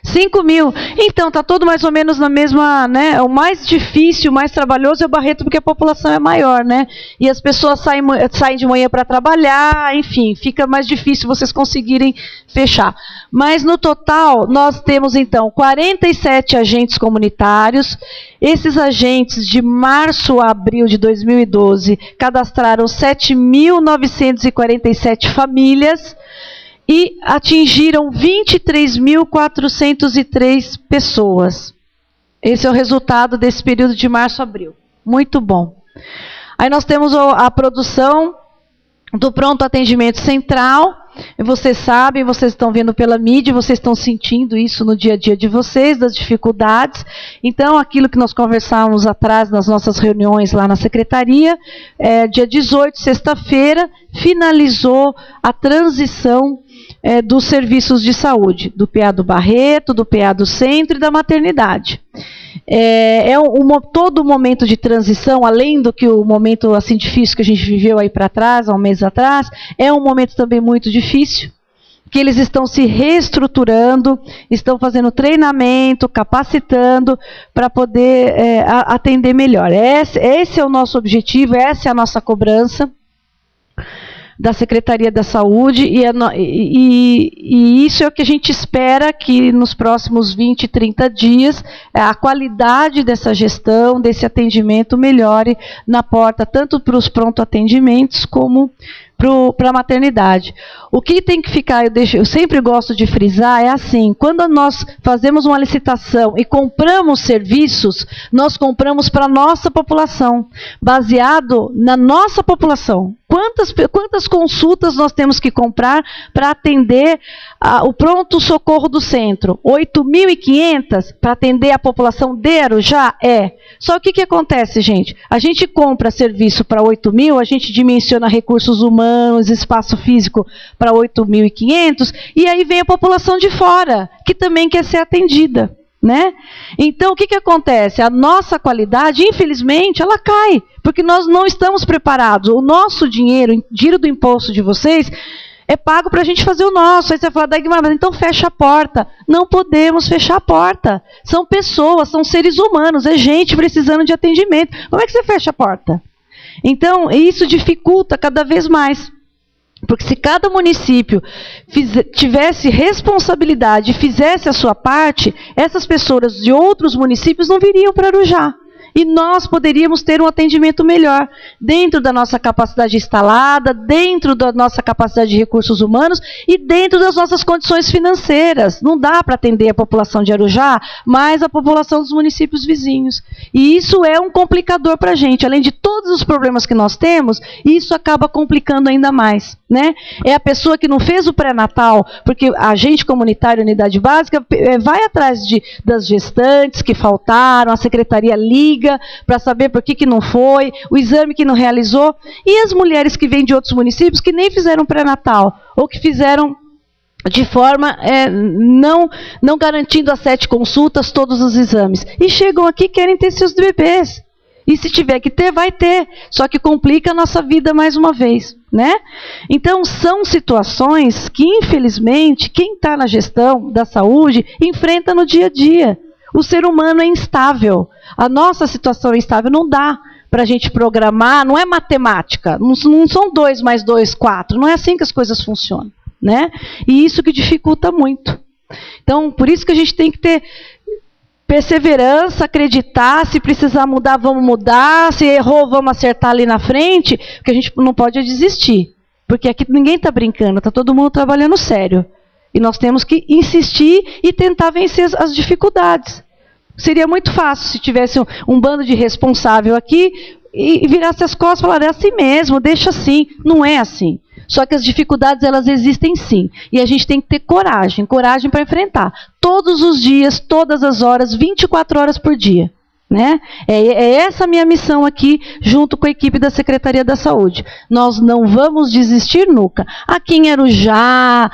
5 mil. Então, está todo mais ou menos na mesma, né? O mais difícil, o mais trabalhoso é o Barreto, porque a população é maior, né? E as pessoas saem de manhã para trabalhar, enfim, fica mais difícil vocês conseguirem fechar. Mas, no total, nós temos, então, 47 agentes comunitários. Esses agentes, de março a abril de 2012, cadastraram 7.947 famílias, e atingiram 23.403 pessoas. Esse é o resultado desse período de março a abril. Muito bom. Aí nós temos a produção do pronto atendimento central. Vocês sabem, vocês estão vendo pela mídia, vocês estão sentindo isso no dia a dia de vocês, das dificuldades. Então, aquilo que nós conversávamos atrás nas nossas reuniões lá na secretaria, dia 18, sexta-feira, finalizou a transição dos serviços de saúde, do PA do Barreto, do PA do Centro e da maternidade. Todo o momento de transição, além do que o momento assim difícil que a gente viveu aí para trás, há um mês atrás, é um momento também muito difícil, que eles estão se reestruturando, estão fazendo treinamento, capacitando para poder atender melhor. Esse é o nosso objetivo, essa é a nossa cobrança. da Secretaria da Saúde, e isso é o que a gente espera que nos próximos 20, 30 dias a qualidade dessa gestão, desse atendimento melhore na porta, tanto para os pronto-atendimentos como para a maternidade. O que tem que ficar, eu sempre gosto de frisar, é assim, quando nós fazemos uma licitação e compramos serviços, nós compramos para a nossa população, baseado na nossa população. Quantas consultas nós temos que comprar para atender o pronto-socorro do centro? 8.500 para atender a população de Arujá? Só que o que acontece, gente? A gente compra serviço para 8.000, a gente dimensiona recursos humanos, espaço físico para 8.500, e aí vem a população de fora, que também quer ser atendida. Né? Então, o que acontece? A nossa qualidade, infelizmente, ela cai, porque nós não estamos preparados. O nosso dinheiro, o dinheiro do imposto de vocês, é pago para a gente fazer o nosso. Aí você vai falar, Dagmar, mas então fecha a porta. Não podemos fechar a porta. São pessoas, são seres humanos, é gente precisando de atendimento. Como é que você fecha a porta? Então, isso dificulta cada vez mais. Porque se cada município tivesse responsabilidade e fizesse a sua parte, essas pessoas de outros municípios não viriam para Arujá. E nós poderíamos ter um atendimento melhor, dentro da nossa capacidade instalada, dentro da nossa capacidade de recursos humanos e dentro das nossas condições financeiras. Não dá para atender a população de Arujá, mas a população dos municípios vizinhos. E isso é um complicador para a gente. Além de todos os problemas que nós temos, isso acaba complicando ainda mais. Né? É a pessoa que não fez o pré-natal, porque a agente comunitário, unidade básica, vai atrás das gestantes que faltaram, a secretaria liga para saber por que não foi, o exame que não realizou, e as mulheres que vêm de outros municípios que nem fizeram pré-natal, ou que fizeram de forma não garantindo as 7 consultas, todos os exames, e chegam aqui e querem ter seus bebês. E se tiver que ter, vai ter. Só que complica a nossa vida mais uma vez. Né? Então, são situações que, infelizmente, quem está na gestão da saúde enfrenta no dia a dia. O ser humano é instável. A nossa situação é instável. Não dá para a gente programar, não é matemática. Não são 2 mais 2, 4. Não é assim que as coisas funcionam. Né? E isso que dificulta muito. Então, por isso que a gente tem que ter perseverança, acreditar, se precisar mudar, vamos mudar, se errou, vamos acertar ali na frente, porque a gente não pode desistir, porque aqui ninguém está brincando, está todo mundo trabalhando sério, e nós temos que insistir e tentar vencer as dificuldades. Seria muito fácil se tivesse um bando de responsável aqui e virasse as costas e falar, é assim mesmo, deixa assim. Não é assim. Só que as dificuldades, elas existem sim. E a gente tem que ter coragem para enfrentar. Todos os dias, todas as horas, 24 horas por dia. Né? É essa a minha missão aqui, junto com a equipe da Secretaria da Saúde. Nós não vamos desistir nunca. Aqui em Arujá,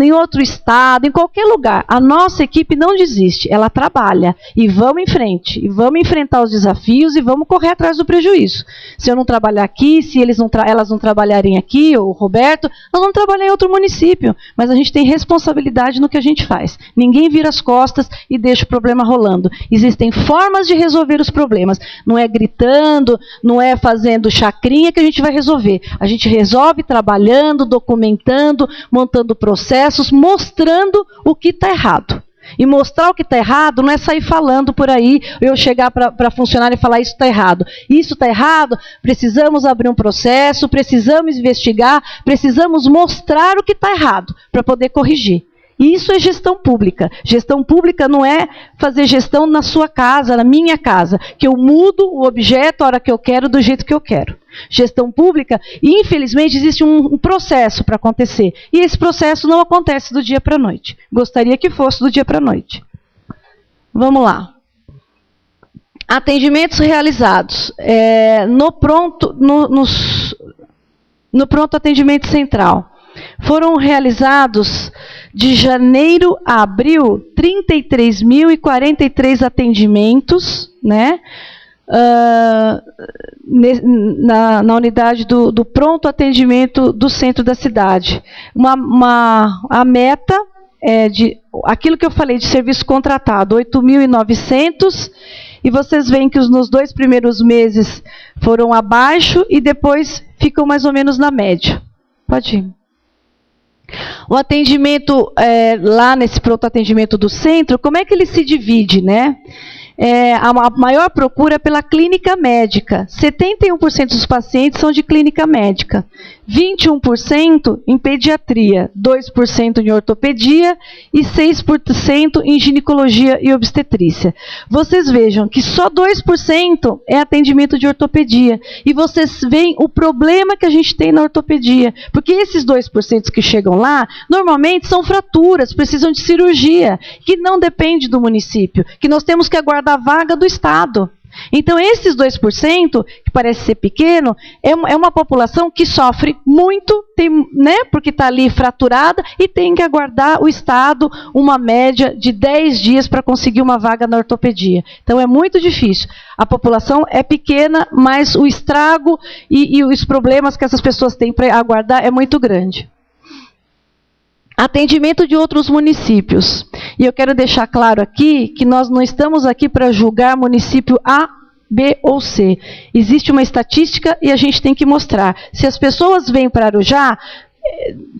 em outro estado, em qualquer lugar, a nossa equipe não desiste, ela trabalha. E vamos em frente, e vamos enfrentar os desafios e vamos correr atrás do prejuízo. Se eu não trabalhar aqui, se elas não trabalharem aqui, ou o Roberto, nós vamos trabalhar em outro município. Mas a gente tem responsabilidade no que a gente faz. Ninguém vira as costas e deixa o problema rolando. Existem formas de resolver os problemas. Não é gritando, não é fazendo chacrinha que a gente vai resolver. A gente resolve trabalhando, documentando, montando processos, mostrando o que está errado. E mostrar o que está errado não é sair falando por aí, eu chegar para funcionário e falar isso está errado. Isso está errado, precisamos abrir um processo, precisamos investigar, precisamos mostrar o que está errado para poder corrigir. E isso é gestão pública. Gestão pública não é fazer gestão na sua casa, na minha casa, que eu mudo o objeto a hora que eu quero, do jeito que eu quero. Gestão pública, infelizmente, existe um processo para acontecer. E esse processo não acontece do dia para a noite. Gostaria que fosse do dia para a noite. Vamos lá. Atendimentos realizados. No pronto atendimento central. Foram realizados, de janeiro a abril, 33.043 atendimentos, né? Na unidade do pronto atendimento do centro da cidade. A meta é aquilo que eu falei de serviço contratado, 8.900, e vocês veem que nos 2 primeiros meses foram abaixo e depois ficam mais ou menos na média. Pode ir. O atendimento lá nesse pronto atendimento do centro, como é que ele se divide, né? A maior procura é pela clínica médica. 71% dos pacientes são de clínica médica. 21% em pediatria, 2% em ortopedia e 6% em ginecologia e obstetrícia. Vocês vejam que só 2% é atendimento de ortopedia. E vocês veem o problema que a gente tem na ortopedia. Porque esses 2% que chegam lá, normalmente são fraturas, precisam de cirurgia, que não depende do município, que nós temos que aguardar a vaga do Estado. Então, esses 2%, que parece ser pequeno, é uma população que sofre muito, né, porque está ali fraturada e tem que aguardar o Estado uma média de 10 dias para conseguir uma vaga na ortopedia. Então, é muito difícil. A população é pequena, mas o estrago e os problemas que essas pessoas têm para aguardar é muito grande. Atendimento de outros municípios. E eu quero deixar claro aqui que nós não estamos aqui para julgar município A, B ou C. Existe uma estatística e a gente tem que mostrar. Se as pessoas vêm para Arujá,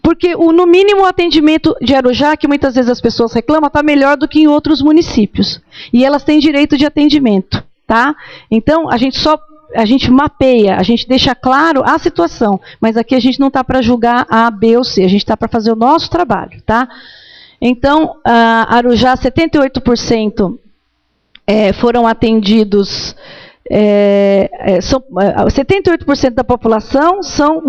porque no mínimo o atendimento de Arujá, que muitas vezes as pessoas reclamam, está melhor do que em outros municípios. E elas têm direito de atendimento, tá? Então, a gente mapeia, a gente deixa claro a situação, mas aqui a gente não está para julgar A, B ou C, a gente está para fazer o nosso trabalho, tá? Então, Arujá, 78% foram atendidos, 78% da população são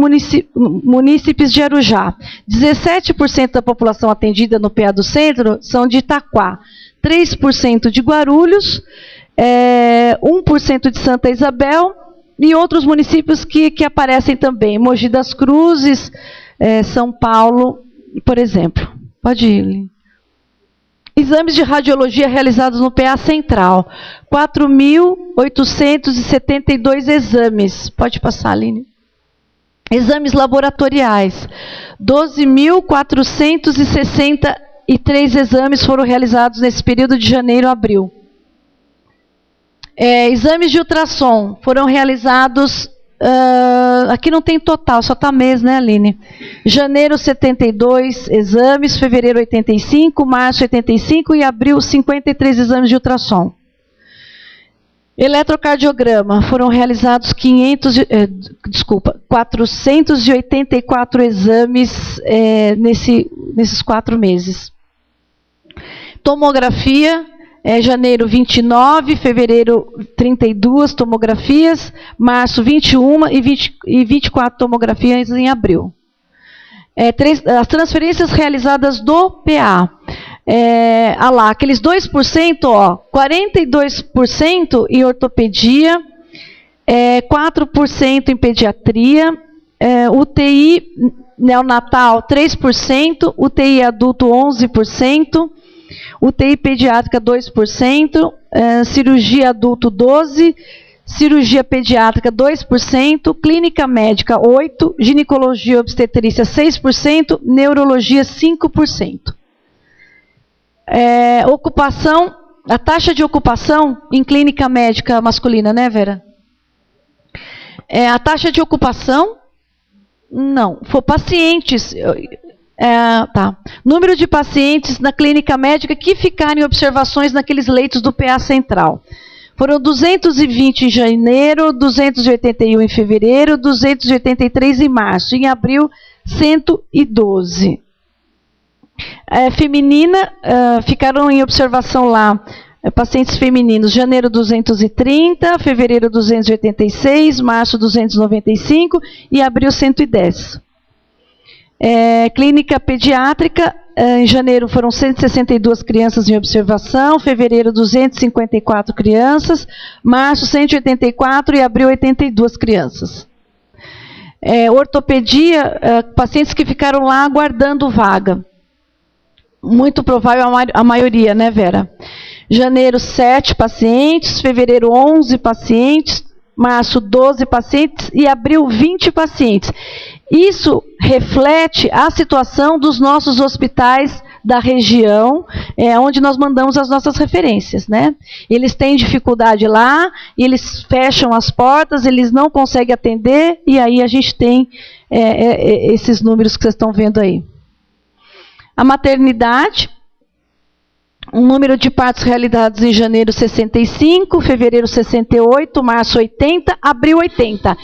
munícipes de Arujá, 17% da população atendida no PA do Centro são de Itaquá, 3% de Guarulhos, 1% de Santa Isabel e outros municípios que aparecem também, Mogi das Cruzes, São Paulo, por exemplo. Pode ir, Lili. Exames de radiologia realizados no PA Central, 4.872 exames. Pode passar, Aline. Exames laboratoriais, 12.463 exames foram realizados nesse período de janeiro a abril. Exames de ultrassom foram realizados, aqui não tem total, só está mês, né, Aline? Janeiro, 72 exames, fevereiro, 85, março, 85 e abril, 53 exames de ultrassom. Eletrocardiograma, foram realizados 484 exames nesses 4 meses. Tomografia, janeiro 29, fevereiro 32 tomografias, março 21 e 24 tomografias em abril. As transferências realizadas do PA. Lá, aqueles 2%, 42% em ortopedia, 4% em pediatria, UTI neonatal 3%, UTI adulto 11%, UTI pediátrica 2%, cirurgia adulto 12%, cirurgia pediátrica 2%, clínica médica 8%, ginecologia e obstetrícia 6%, neurologia 5%. Ocupação, a taxa de ocupação em clínica médica masculina, né, Vera? A taxa de ocupação, não, for pacientes... Número de pacientes na clínica médica que ficaram em observações naqueles leitos do PA Central. Foram 220 em janeiro, 281 em fevereiro, 283 em março. Em abril, 112. Feminina, ficaram em observação lá, pacientes femininos, janeiro 230, fevereiro 286, março 295 e abril 110. Clínica pediátrica, em janeiro foram 162 crianças em observação, fevereiro 254 crianças, março 184 e abril 82 crianças. Ortopedia, pacientes que ficaram lá aguardando vaga. Muito provável a maioria, né, Vera? Janeiro 7 pacientes, fevereiro 11 pacientes, março 12 pacientes e abril 20 pacientes. Isso reflete a situação dos nossos hospitais da região onde nós mandamos as nossas referências, né? Eles têm dificuldade lá, eles fecham as portas, eles não conseguem atender, e aí a gente tem esses números que vocês estão vendo aí. A maternidade, o número de partos realizados em janeiro 65, fevereiro 68, março 80, abril 80.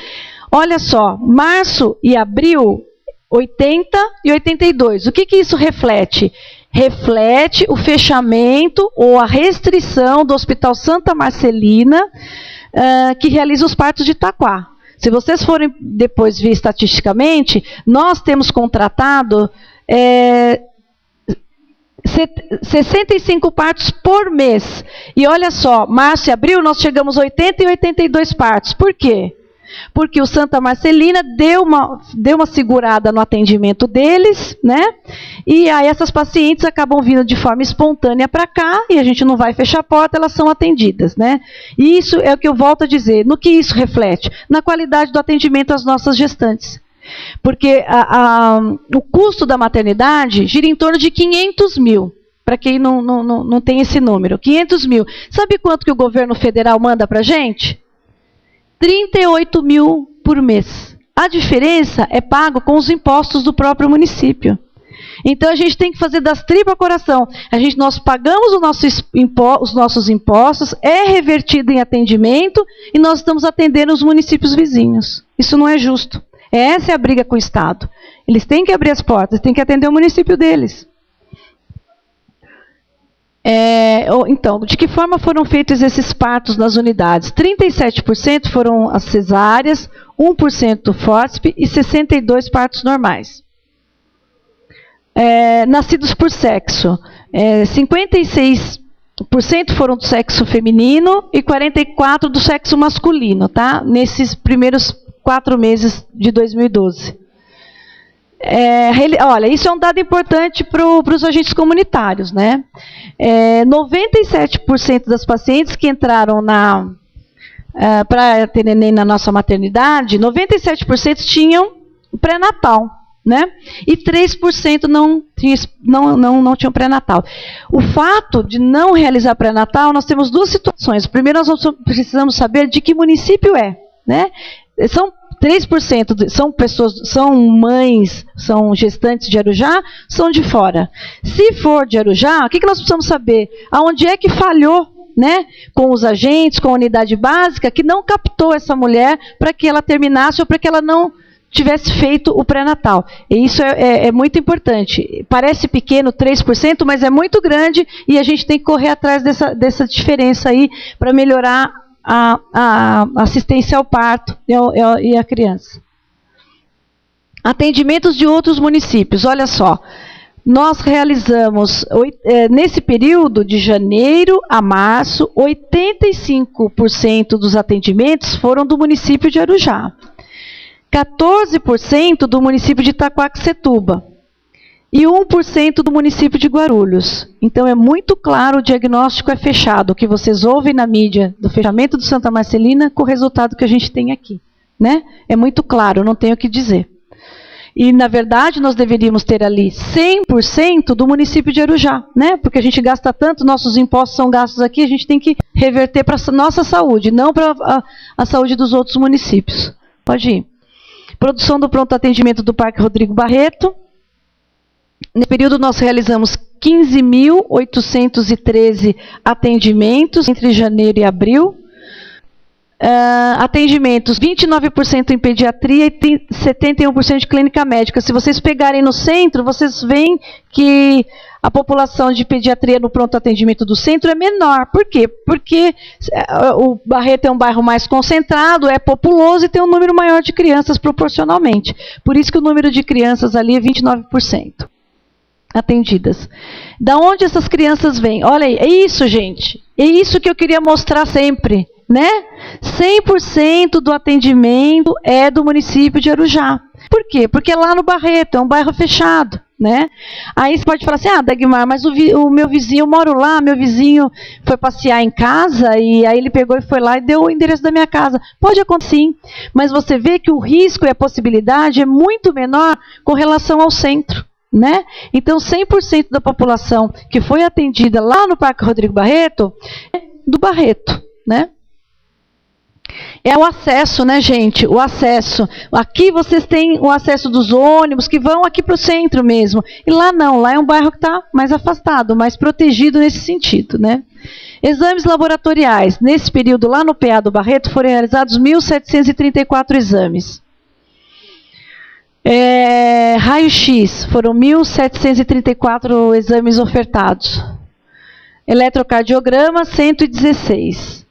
Olha só, março e abril 80 e 82. O que isso reflete? Reflete o fechamento ou a restrição do Hospital Santa Marcelina, que realiza os partos de Itaquá. Se vocês forem depois ver estatisticamente, nós temos contratado 65 partos por mês. E olha só, março e abril nós chegamos a 80 e 82 partos. Por quê? Porque o Santa Marcelina deu uma segurada no atendimento deles, né? E aí essas pacientes acabam vindo de forma espontânea para cá, e a gente não vai fechar a porta, elas são atendidas, né? E isso é o que eu volto a dizer. No que isso reflete? Na qualidade do atendimento às nossas gestantes. Porque o custo da maternidade gira em torno de 500 mil. Para quem não tem esse número. 500 mil. Sabe quanto que o governo federal manda para a gente? 38 mil por mês. A diferença é pago com os impostos do próprio município. Então a gente tem que fazer das tripas coração. Nós pagamos os nossos impostos, é revertido em atendimento, e nós estamos atendendo os municípios vizinhos. Isso não é justo. Essa é a briga com o Estado. Eles têm que abrir as portas, têm que atender o município deles. Então, de que forma foram feitos esses partos nas unidades? 37% foram as cesáreas, 1% fórceps e 62% partos normais. Nascidos por sexo, 56% foram do sexo feminino e 44% do sexo masculino, tá? Nesses primeiros 4 meses de 2012. Olha, isso é um dado importante para os agentes comunitários, né? 97% das pacientes que entraram para ter neném na nossa maternidade, 97% tinham pré-natal, né? E 3% não tinham pré-natal. O fato de não realizar pré-natal, nós temos 2 situações. Primeiro, nós precisamos saber de que município é, né? São 3% são mães, são gestantes de Arujá, são de fora. Se for de Arujá, o que nós precisamos saber? Aonde é que falhou, né? Com os agentes, com a unidade básica, que não captou essa mulher para que ela terminasse ou para que ela não tivesse feito o pré-natal. E isso é muito importante. Parece pequeno, 3%, mas é muito grande, e a gente tem que correr atrás dessa diferença aí para melhorar a assistência ao parto e a criança. Atendimentos de outros municípios. Olha só, nós realizamos, nesse período de janeiro a março, 85% dos atendimentos foram do município de Arujá. 14% do município de Itaquaquecetuba. E 1% do município de Guarulhos. Então é muito claro, o diagnóstico é fechado. O que vocês ouvem na mídia do fechamento do Santa Marcelina com o resultado que a gente tem aqui, né? É muito claro, não tenho o que dizer. E, na verdade, nós deveríamos ter ali 100% do município de Arujá, né? Porque a gente gasta tanto, nossos impostos são gastos aqui, a gente tem que reverter para a nossa saúde, não para a saúde dos outros municípios. Pode ir. Produção do pronto atendimento do Parque Rodrigo Barreto. Nesse período, nós realizamos 15.813 atendimentos entre janeiro e abril. Atendimentos, 29% em pediatria e 71% de clínica médica. Se vocês pegarem no centro, vocês veem que a população de pediatria no pronto atendimento do centro é menor. Por quê? Porque o Barreto é um bairro mais concentrado, é populoso e tem um número maior de crianças proporcionalmente. Por isso que o número de crianças ali é 29%. Atendidas. Da onde essas crianças vêm? Olha aí, é isso, gente. É isso que eu queria mostrar sempre, né? 100% do atendimento é do município de Arujá. Por quê? Porque é lá no Barreto, é um bairro fechado, né? Aí você pode falar assim, Dagmar, mas o meu vizinho, eu moro lá, meu vizinho foi passear em casa e aí ele pegou e foi lá e deu o endereço da minha casa. Pode acontecer sim, mas você vê que o risco e a possibilidade é muito menor com relação ao centro. né? Então, 100% da população que foi atendida lá no Parque Rodrigo Barreto, é do Barreto, né? É o acesso, né, gente? O acesso. Aqui vocês têm o acesso dos ônibus que vão aqui para o centro mesmo. E lá não, lá é um bairro que está mais afastado, mais protegido nesse sentido, né? Exames laboratoriais. Nesse período, lá no PA do Barreto, foram realizados 1.734 exames. Raio-X, foram 1.734 exames ofertados. Eletrocardiograma, 116.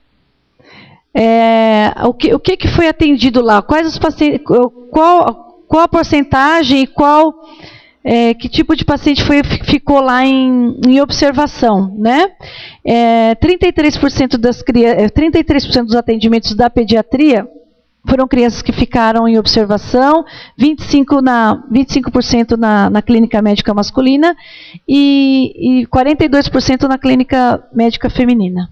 O que foi atendido lá? Quais os pacientes, qual a porcentagem e que tipo de paciente ficou lá em observação, né? 33% 33% dos atendimentos da pediatria foram crianças que ficaram em observação, 25% na clínica médica masculina e 42% na clínica médica feminina.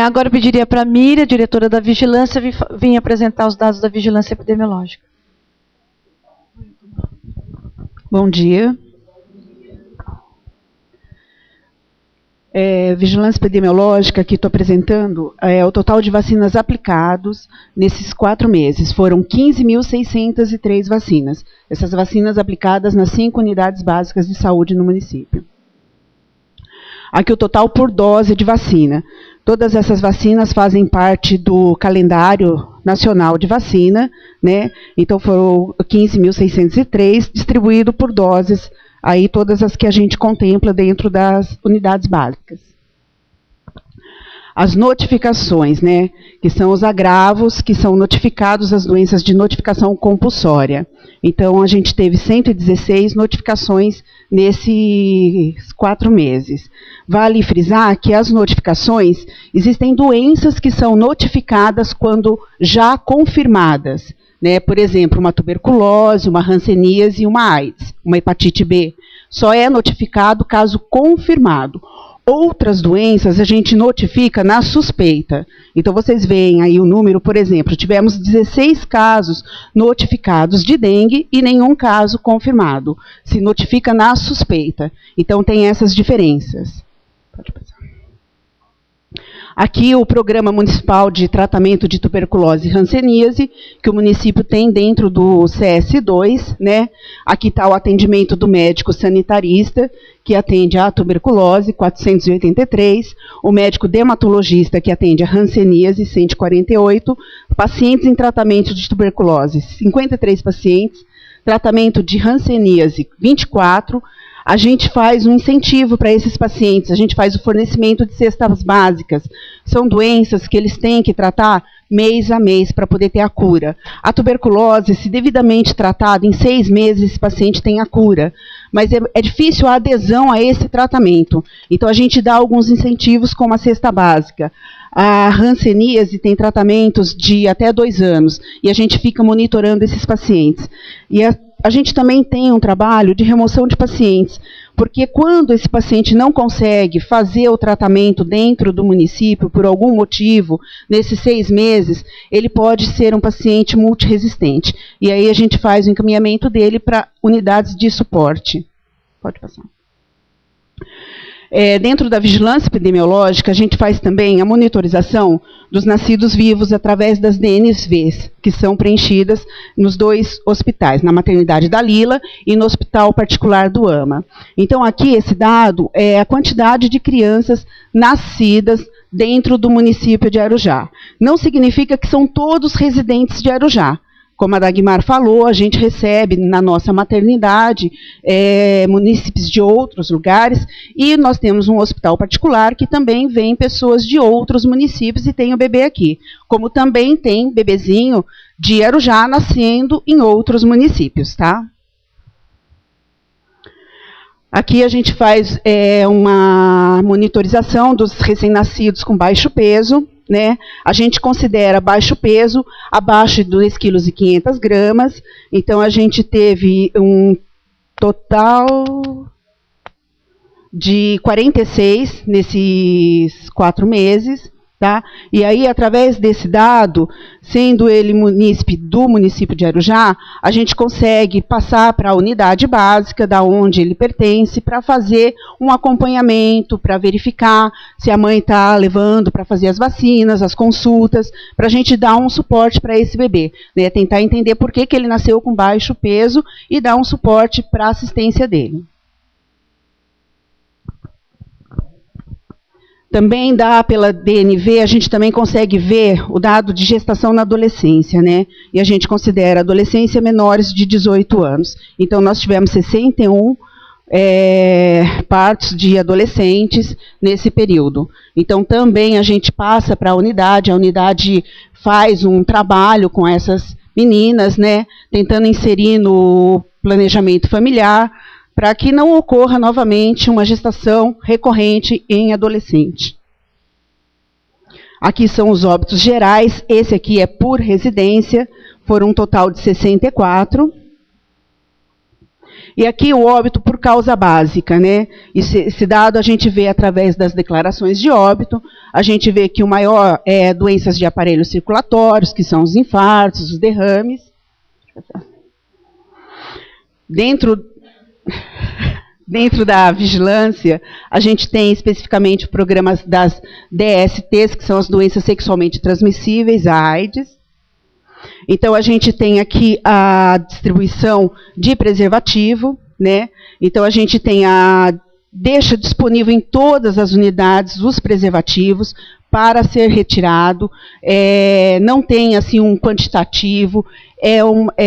Agora eu pediria para a Miriam, diretora da Vigilância, vir apresentar os dados da Vigilância Epidemiológica. Bom dia. Vigilância epidemiológica, aqui estou apresentando o total de vacinas aplicados nesses 4 meses. Foram 15.603 vacinas. Essas vacinas aplicadas nas 5 unidades básicas de saúde no município. Aqui o total por dose de vacina. Todas essas vacinas fazem parte do calendário nacional de vacina, né? Então foram 15.603 distribuído por doses, aí todas as que a gente contempla dentro das unidades básicas. As notificações, né, que são os agravos que são notificados as doenças de notificação compulsória. Então, a gente teve 116 notificações nesses 4 meses. Vale frisar que as notificações, existem doenças que são notificadas quando já confirmadas. Né? Por exemplo, uma tuberculose, uma hanseníase e uma AIDS, uma hepatite B. Só é notificado caso confirmado. Outras doenças a gente notifica na suspeita. Então, vocês veem aí o número, por exemplo, tivemos 16 casos notificados de dengue e nenhum caso confirmado. Se notifica na suspeita. Então, tem essas diferenças. Pode passar. Aqui o Programa Municipal de Tratamento de Tuberculose e Hanseníase, que o município tem dentro do CS2, né? Aqui está o atendimento do médico sanitarista, que atende a tuberculose, 483, o médico dermatologista, que atende a hanseníase, 148, pacientes em tratamento de tuberculose, 53 pacientes, tratamento de hanseníase, 24. A gente faz um incentivo para esses pacientes, a gente faz o fornecimento de cestas básicas. São doenças que eles têm que tratar mês a mês para poder ter a cura. A tuberculose, se devidamente tratada, em 6 meses esse paciente tem a cura. Mas é difícil a adesão a esse tratamento. Então a gente dá alguns incentivos como a cesta básica. A hanseníase tem tratamentos de até 2 anos e a gente fica monitorando esses pacientes. E a gente também tem um trabalho de remoção de pacientes, porque quando esse paciente não consegue fazer o tratamento dentro do município, por algum motivo, nesses 6 meses, ele pode ser um paciente multiresistente. E aí a gente faz o encaminhamento dele para unidades de suporte. Pode passar. Dentro da vigilância epidemiológica, a gente faz também a monitorização dos nascidos vivos através das DNVs, que são preenchidas nos 2 hospitais, na maternidade da Lila e no hospital particular do AMA. Então, aqui, esse dado é a quantidade de crianças nascidas dentro do município de Arujá. Não significa que são todos residentes de Arujá. Como a Dagmar falou, a gente recebe na nossa maternidade munícipes de outros lugares e nós temos um hospital particular que também vem pessoas de outros municípios e tem o bebê aqui. Como também tem bebezinho de Arujá nascendo em outros municípios, tá? Aqui a gente faz uma monitorização dos recém-nascidos com baixo peso, né? A gente considera baixo peso abaixo de 2,5 kg. Então, a gente teve um total de 46 nesses 4 meses. Tá? E aí, através desse dado, sendo ele munícipe do município de Arujá, a gente consegue passar para a unidade básica, da onde ele pertence, para fazer um acompanhamento, para verificar se a mãe está levando para fazer as vacinas, as consultas, para a gente dar um suporte para esse bebê, né? Tentar entender por que ele nasceu com baixo peso e dar um suporte para a assistência dele. Também dá pela DNV, a gente também consegue ver o dado de gestação na adolescência, né? E a gente considera adolescência menores de 18 anos. Então, nós tivemos 61 partos de adolescentes nesse período. Então, também a gente passa para a unidade faz um trabalho com essas meninas, né? Tentando inserir no planejamento familiar, para que não ocorra novamente uma gestação recorrente em adolescente. Aqui são os óbitos gerais, esse aqui é por residência, foram um total de 64. E aqui o óbito por causa básica, né? Esse dado a gente vê através das declarações de óbito, a gente vê que o maior é doenças de aparelhos circulatórios, que são os infartos, os derrames. Dentro da vigilância, a gente tem especificamente programas das DSTs, que são as doenças sexualmente transmissíveis, a AIDS. Então, a gente tem aqui a distribuição de preservativo, né? Então, a gente tem deixa disponível em todas as unidades os preservativos para ser retirado, não tem assim um quantitativo,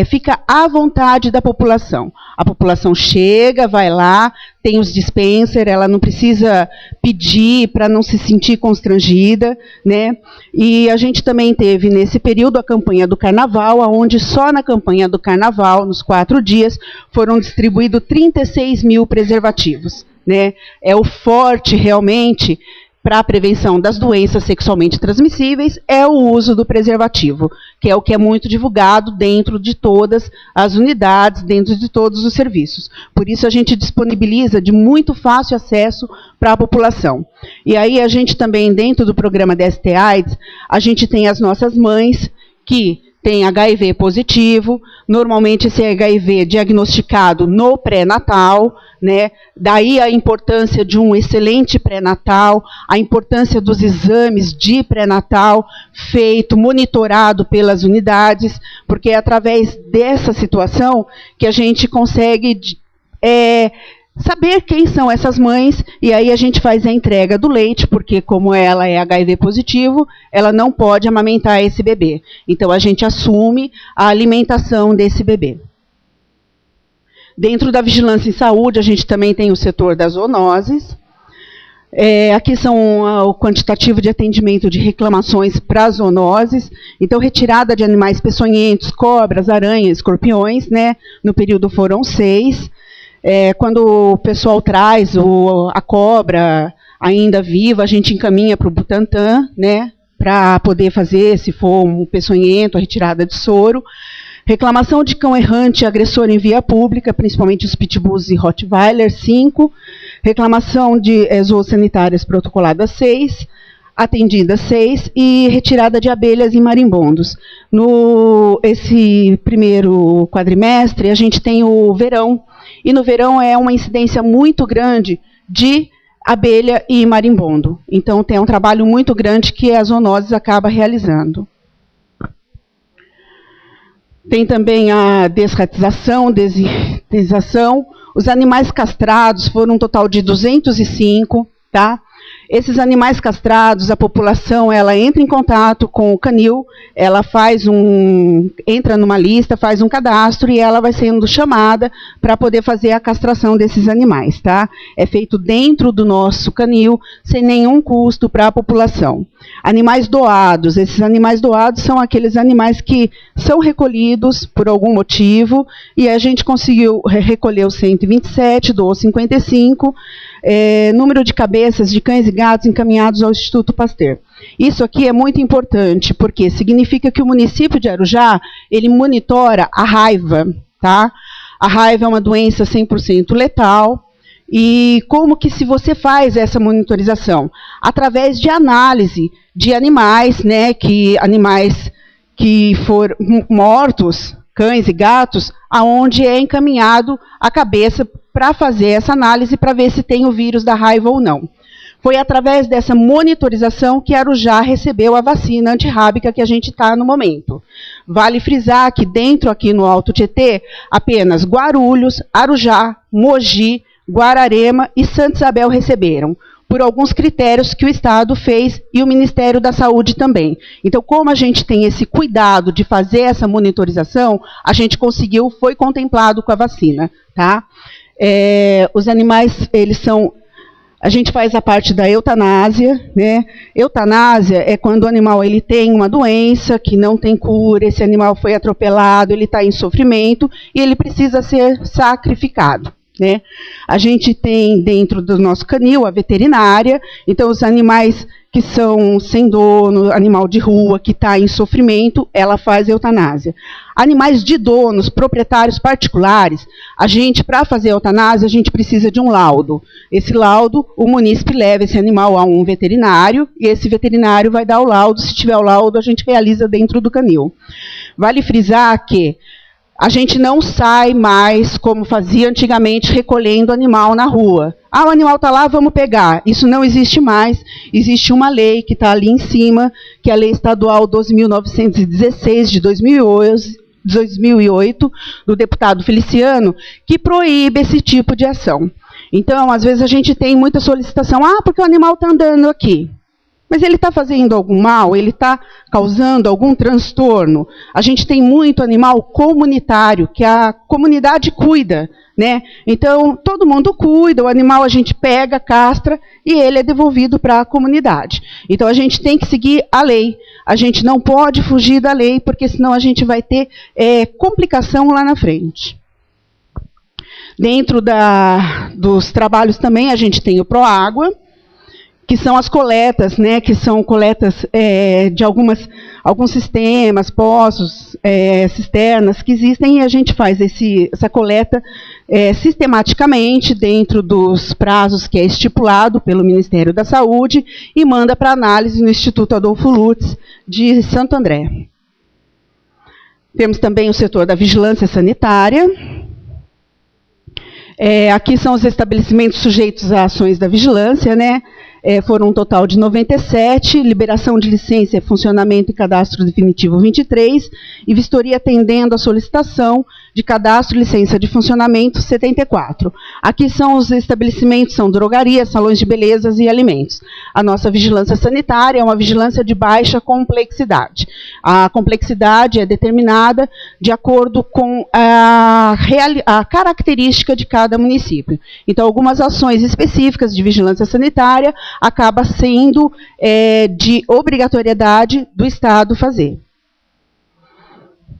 fica à vontade da população. A população chega, vai lá, tem os dispensers, ela não precisa pedir para não se sentir constrangida, né? E a gente também teve nesse período a campanha do Carnaval, onde só na campanha do Carnaval, nos 4 dias, foram distribuídos 36 mil preservativos, né? É o forte realmente para a prevenção das doenças sexualmente transmissíveis é o uso do preservativo, que é o que é muito divulgado dentro de todas as unidades, dentro de todos os serviços. Por isso a gente disponibiliza de muito fácil acesso para a população. E aí a gente também, dentro do programa DST-AIDS, a gente tem as nossas mães que tem HIV positivo, normalmente esse HIV diagnosticado no pré-natal, né? Daí a importância de um excelente pré-natal, a importância dos exames de pré-natal feito, monitorado pelas unidades, porque é através dessa situação que a gente consegue saber quem são essas mães, e aí a gente faz a entrega do leite, porque como ela é HIV positivo, ela não pode amamentar esse bebê. Então a gente assume a alimentação desse bebê. Dentro da vigilância em saúde, a gente também tem o setor das zoonoses. Aqui são o quantitativo de atendimento de reclamações para zoonoses. Então, retirada de animais peçonhentos, cobras, aranhas, escorpiões, né? No período foram 6. Quando o pessoal traz a cobra ainda viva, a gente encaminha para o Butantan, né, para poder fazer, se for um peçonhento, a retirada de soro. Reclamação de cão errante e agressor em via pública, principalmente os pitbulls e rottweiler, 5. Reclamação de zoossanitárias protocoladas, 6. Atendidas 6 e retirada de abelhas em marimbondos. Esse primeiro quadrimestre, a gente tem o verão, e no verão é uma incidência muito grande de abelha e marimbondo. Então, tem um trabalho muito grande que a zoonoses acaba realizando. Tem também a desratização, desratização. Os animais castrados foram um total de 205, tá? Esses animais castrados, a população, ela entra em contato com o canil, ela entra numa lista, faz um cadastro e ela vai sendo chamada para poder fazer a castração desses animais, tá? É feito dentro do nosso canil, sem nenhum custo para a população. Animais doados, esses animais doados são aqueles animais que são recolhidos por algum motivo, e a gente conseguiu recolher os 127, doou 55, número de cabeças de cães e gatos encaminhados ao Instituto Pasteur. Isso aqui é muito importante, porque significa que o município de Arujá, ele monitora a raiva, tá? A raiva é uma doença 100% letal, E como que se você faz essa monitorização? Através de análise de animais, né, animais que foram mortos, cães e gatos, aonde é encaminhado a cabeça para fazer essa análise para ver se tem o vírus da raiva ou não. Foi através dessa monitorização que Arujá recebeu a vacina antirrábica que a gente está no momento. Vale frisar que dentro aqui no Alto Tietê, apenas Guarulhos, Arujá, Mogi, Guararema e Santa Isabel receberam, por alguns critérios que o Estado fez e o Ministério da Saúde também. Então, como a gente tem esse cuidado de fazer essa monitorização, a gente conseguiu, foi contemplado com a vacina, tá? Os animais, eles são... A gente faz a parte da eutanásia, né? Eutanásia é quando o animal ele tem uma doença que não tem cura, esse animal foi atropelado, ele está em sofrimento e ele precisa ser sacrificado, né? A gente tem dentro do nosso canil a veterinária, então os animais que são sem dono, animal de rua que está em sofrimento, ela faz eutanásia. Animais de donos, proprietários particulares, a gente, para fazer eutanásia, a gente precisa de um laudo. Esse laudo, o munícipe leva esse animal a um veterinário, e esse veterinário vai dar o laudo, se tiver o laudo, a gente realiza dentro do canil. Vale frisar que a gente não sai mais, como fazia antigamente, recolhendo animal na rua. Ah, o animal está lá, vamos pegar. Isso não existe mais. Existe uma lei que está ali em cima, que é a Lei Estadual 12.916, de 2008, do deputado Feliciano, que proíbe esse tipo de ação. Então, às vezes, a gente tem muita solicitação. Ah, porque o animal está andando aqui. Mas ele está fazendo algum mal? Ele está causando algum transtorno? A gente tem muito animal comunitário, que a comunidade cuida, né? Então, todo mundo cuida, o animal a gente pega, castra, e ele é devolvido para a comunidade. Então, a gente tem que seguir a lei. A gente não pode fugir da lei, porque senão a gente vai ter complicação lá na frente. Dentro dos trabalhos também, a gente tem o Proágua, que são as coletas, né, que são coletas de alguns sistemas, poços, cisternas que existem, e a gente faz essa coleta sistematicamente dentro dos prazos que é estipulado pelo Ministério da Saúde e manda para análise no Instituto Adolfo Lutz de Santo André. Temos também o setor da vigilância sanitária. Aqui são os estabelecimentos sujeitos a ações da vigilância, né? Foram um total de 97, liberação de licença, funcionamento e cadastro definitivo 23, e vistoria atendendo a solicitação de cadastro e licença de funcionamento 74. Aqui são os estabelecimentos, são drogarias, salões de belezas e alimentos. A nossa vigilância sanitária é uma vigilância de baixa complexidade. A complexidade é determinada de acordo com a característica de cada município. Então, algumas ações específicas de vigilância sanitária acaba sendo de obrigatoriedade do Estado fazer.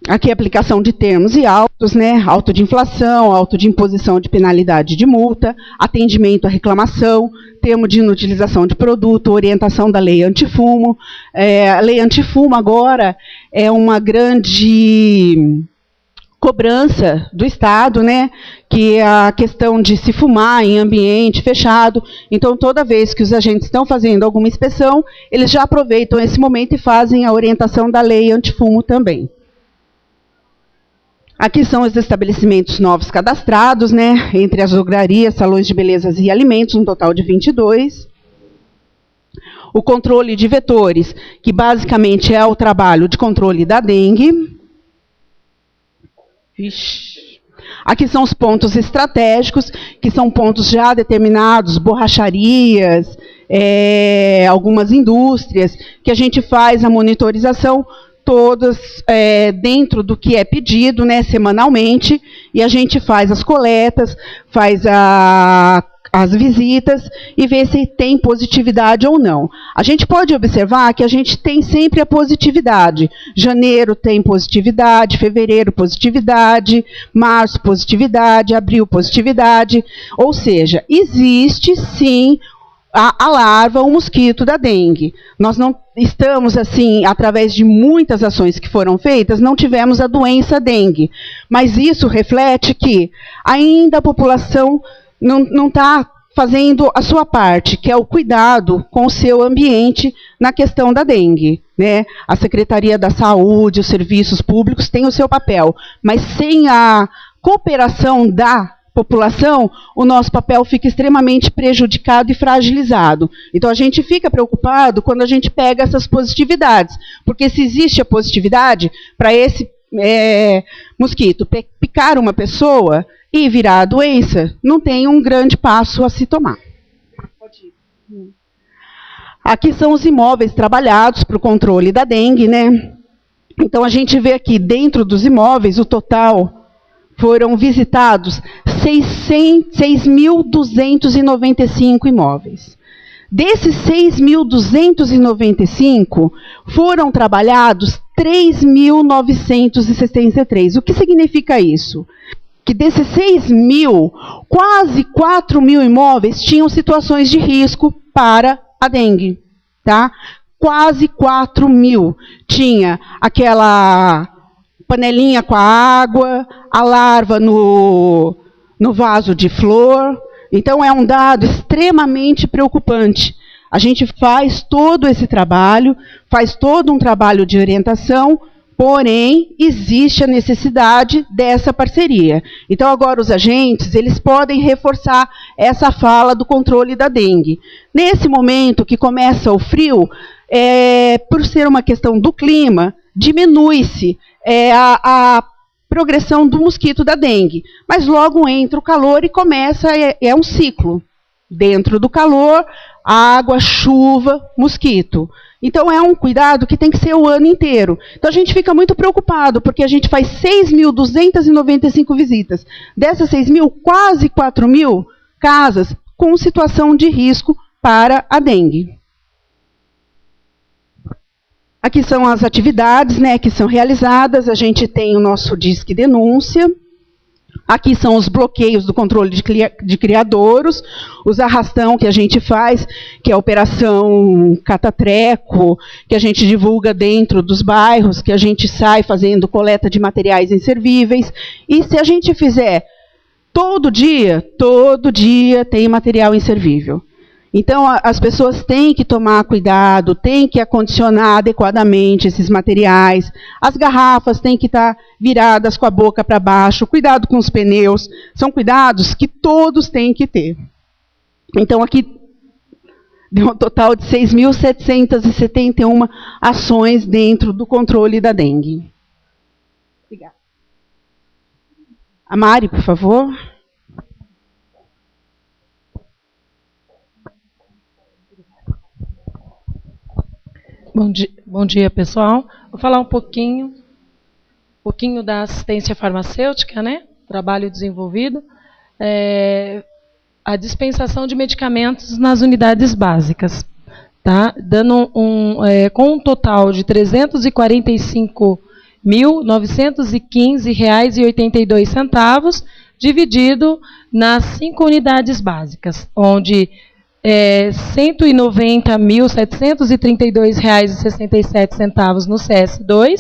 Aqui a aplicação de termos e autos, né? Auto de inflação, auto de imposição de penalidade de multa, atendimento à reclamação, termo de inutilização de produto, orientação da lei antifumo. A lei antifumo agora é uma grande cobrança do Estado, né, que é a questão de se fumar em ambiente fechado. Então, toda vez que os agentes estão fazendo alguma inspeção, eles já aproveitam esse momento e fazem a orientação da lei antifumo também. Aqui são os estabelecimentos novos cadastrados, né, entre as drogarias, salões de belezas e alimentos, um total de 22. O controle de vetores, que basicamente é o trabalho de controle da dengue. Aqui são os pontos estratégicos, que são pontos já determinados, borracharias, algumas indústrias, que a gente faz a monitorização, todas dentro do que é pedido, né, semanalmente, e a gente faz as coletas, faz as visitas e ver se tem positividade ou não. A gente pode observar que a gente tem sempre a positividade. Janeiro tem positividade, fevereiro positividade, março positividade, abril positividade. Ou seja, existe sim a larva, o mosquito da dengue. Nós não estamos, assim, através de muitas ações que foram feitas, não tivemos a doença dengue. Mas isso reflete que ainda a população não está fazendo a sua parte, que é o cuidado com o seu ambiente na questão da dengue, né? A Secretaria da Saúde, os serviços públicos têm o seu papel, mas sem a cooperação da população, o nosso papel fica extremamente prejudicado e fragilizado. Então, a gente fica preocupado quando a gente pega essas positividades, porque se existe a positividade para esse mosquito picar uma pessoa e virar a doença, não tem um grande passo a se tomar. Aqui são os imóveis trabalhados para o controle da dengue, né? Então, a gente vê aqui, dentro dos imóveis, o total foram visitados 6.295 imóveis. Desses 6.295, foram trabalhados 3.963. O que significa isso? Que desses 6.000, quase 4.000 imóveis tinham situações de risco para a dengue, tá? Quase 4.000. Tinha aquela panelinha com a água, a larva no vaso de flor. Então, é um dado extremamente preocupante. A gente faz todo esse trabalho, faz todo um trabalho de orientação, porém, existe a necessidade dessa parceria. Então, agora, os agentes, eles podem reforçar essa fala do controle da dengue. Nesse momento que começa o frio, por ser uma questão do clima, diminui-se a progressão do mosquito da dengue. Mas logo entra o calor e começa, um ciclo. Dentro do calor, água, chuva, mosquito. Então, é um cuidado que tem que ser o ano inteiro. Então, a gente fica muito preocupado, porque a gente faz 6.295 visitas. Dessas 6.000, quase 4.000 casas com situação de risco para a dengue. Aqui são as atividades, né, que são realizadas. A gente tem o nosso Disque Denúncia. Aqui são os bloqueios do controle de criadouros, os arrastão que a gente faz, que é a operação Catatreco, que a gente divulga dentro dos bairros, que a gente sai fazendo coleta de materiais inservíveis. E se a gente fizer todo dia tem material inservível. Então, as pessoas têm que tomar cuidado, têm que acondicionar adequadamente esses materiais. As garrafas têm que estar viradas com a boca para baixo. Cuidado com os pneus. São cuidados que todos têm que ter. Então, aqui deu um total de 6.771 ações dentro do controle da dengue. Obrigada. A Mari, por favor. Bom dia, pessoal. Vou falar um pouquinho da assistência farmacêutica, né? Trabalho desenvolvido. A dispensação de medicamentos nas unidades básicas, tá? Dando com um total de R$ 345.915,82, dividido nas 5 unidades básicas, onde R$ 190.732,67 no CS2, R$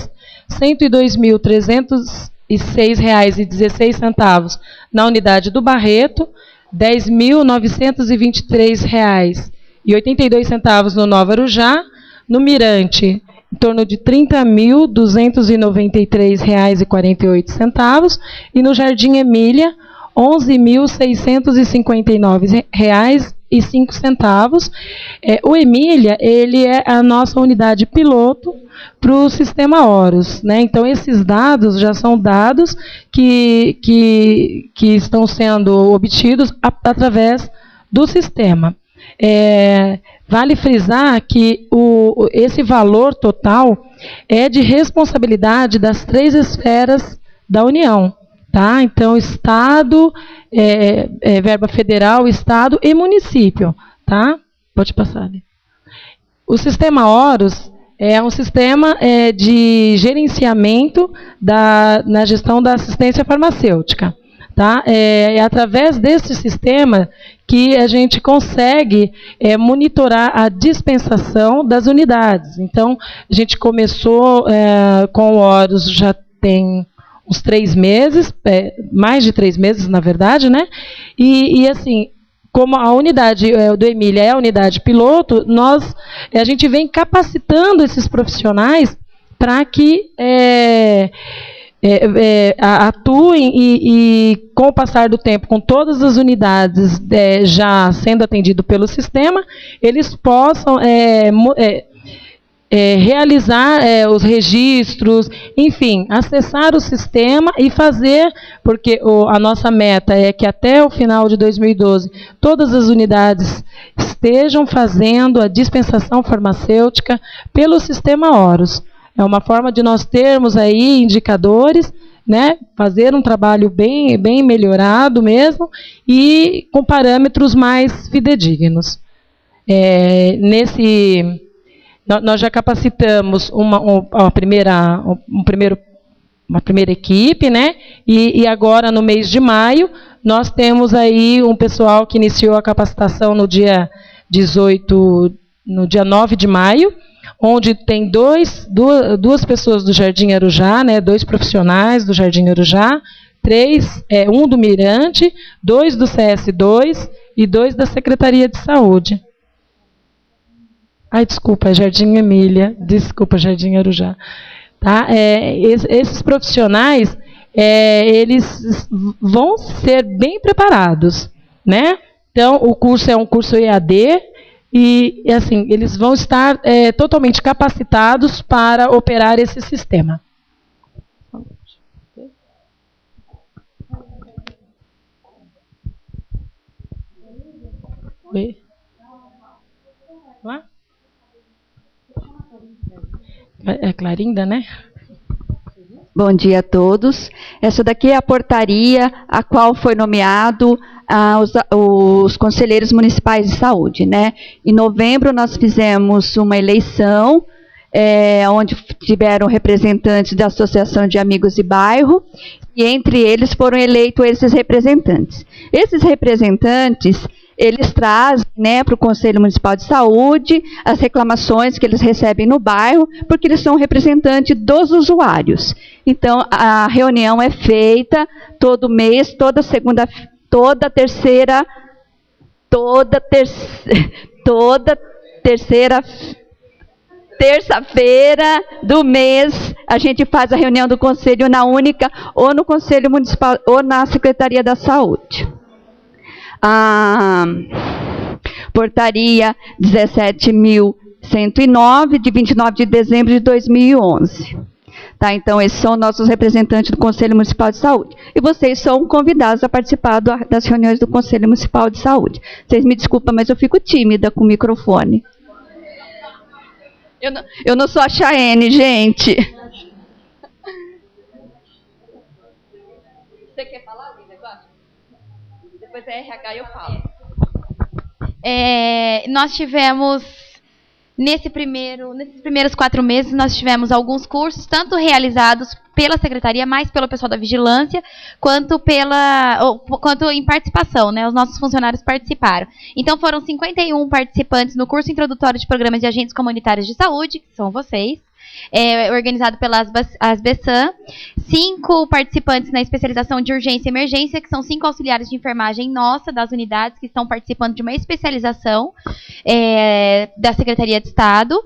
102.306,16 na unidade do Barreto, R$ 10.923,82 no Nova Arujá, no Mirante, em torno de R$ 30.293,48 e no Jardim Emília, R$ 11.659,05. O Emília, ele é a nossa unidade piloto para o sistema Horus, né? Então, esses dados já são dados que estão sendo obtidos através do sistema. Vale frisar que esse valor total é de responsabilidade das 3 esferas da União. Tá? Então, Estado, verba federal, Estado e município. Tá? Pode passar ali. O sistema Horus é um sistema de gerenciamento na gestão da assistência farmacêutica. Tá? É através desse sistema que a gente consegue monitorar a dispensação das unidades. Então, a gente começou com o Horus já tem uns 3 meses, mais de 3 meses, na verdade, né? E assim, como a unidade do Emília é a unidade piloto, a gente vem capacitando esses profissionais para que atuem e, com o passar do tempo, com todas as unidades já sendo atendido pelo sistema, eles possam realizar os registros, enfim, acessar o sistema e fazer, porque a nossa meta é que até o final de 2012 todas as unidades estejam fazendo a dispensação farmacêutica pelo sistema Horus. É uma forma de nós termos aí indicadores, né, fazer um trabalho bem melhorado mesmo e com parâmetros mais fidedignos. Nós já capacitamos uma primeira equipe, né? E agora, no mês de maio, nós temos aí um pessoal que iniciou a capacitação no dia 9 de maio, onde tem duas pessoas do Jardim Arujá, né? 2 profissionais do Jardim Arujá, 1 do Mirante, 2 do CS2 e 2 da Secretaria de Saúde. Ai, desculpa, Jardim Emília, desculpa, Jardim Arujá. Tá? Esses profissionais, eles vão ser bem preparados, né? Então, o curso é um curso EAD e assim, eles vão estar totalmente capacitados para operar esse sistema. Oi? Lá? É Clarinda, né? Bom dia a todos. Essa daqui é a portaria a qual foi nomeado os conselheiros municipais de saúde, né? Em novembro nós fizemos uma eleição, onde tiveram representantes da Associação de Amigos de Bairro, e entre eles foram eleitos esses representantes. Esses representantes, eles trazem, né, para o Conselho Municipal de Saúde as reclamações que eles recebem no bairro, porque eles são representantes dos usuários. Então, a reunião é feita todo mês, toda terça-feira do mês, a gente faz a reunião do Conselho na Única, ou no Conselho Municipal, ou na Secretaria da Saúde. A portaria 17.109, de 29 de dezembro de 2011. Tá, então, esses são nossos representantes do Conselho Municipal de Saúde. E vocês são convidados a participar das reuniões do Conselho Municipal de Saúde. Vocês me desculpam, mas eu fico tímida com o microfone. Eu não sou a Chayenne, gente. Você quer falar, Lívia? Depois é RH eu falo. Nós tivemos, nesses primeiros 4 meses, nós tivemos alguns cursos, tanto realizados pela Secretaria, mais pelo pessoal da Vigilância, quanto em participação, né? Os nossos funcionários participaram. Então, foram 51 participantes no curso introdutório de programas de agentes comunitários de saúde, que são vocês, organizado pela ASBESAN, 5 participantes na especialização de urgência e emergência, que são 5 auxiliares de enfermagem das unidades, que estão participando de uma especialização da Secretaria de Estado,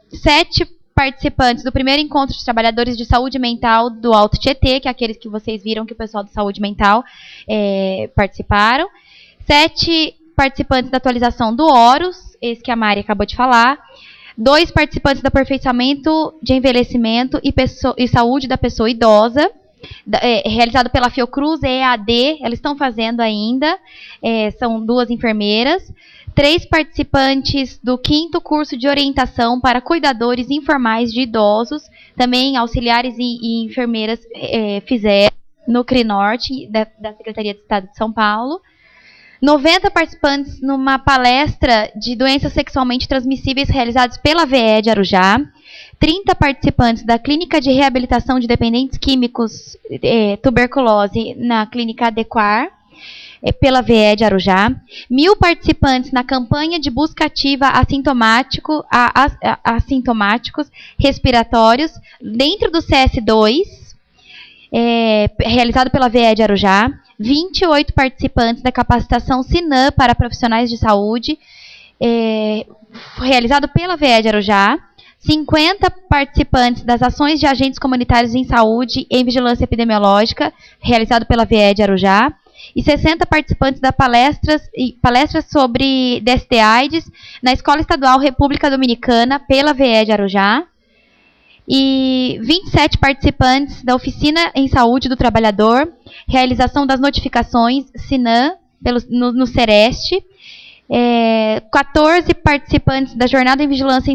7 participantes do primeiro encontro de trabalhadores de saúde mental do Alto Tietê, que é aqueles que vocês viram que o pessoal de saúde mental participaram, 7 participantes da atualização do Horus, esse que a Mari acabou de falar, 2 participantes do aperfeiçoamento de envelhecimento e saúde da pessoa idosa, realizado pela Fiocruz EAD, elas estão fazendo ainda, são 2 enfermeiras, 3 participantes do 5º curso de orientação para cuidadores informais de idosos, também auxiliares e enfermeiras fizeram no CRINorte, da Secretaria de Estado de São Paulo, 90 participantes numa palestra de doenças sexualmente transmissíveis realizados pela VE de Arujá, 30 participantes da Clínica de Reabilitação de Dependentes Químicos Tuberculose na Clínica Adequar, pela VE de Arujá, 1.000 participantes na campanha de busca ativa assintomáticos respiratórios dentro do CS2, realizado pela VE de Arujá, 28 participantes da capacitação Sinam para profissionais de saúde, realizado pela VE de Arujá, 50 participantes das ações de agentes comunitários em saúde em vigilância epidemiológica, realizado pela VE de Arujá, e 60 participantes da palestras sobre DST/AIDS na Escola Estadual República Dominicana pela VE de Arujá, e 27 participantes da Oficina em Saúde do Trabalhador, realização das notificações Sinam no Sereste, 14 participantes da Jornada em Vigilância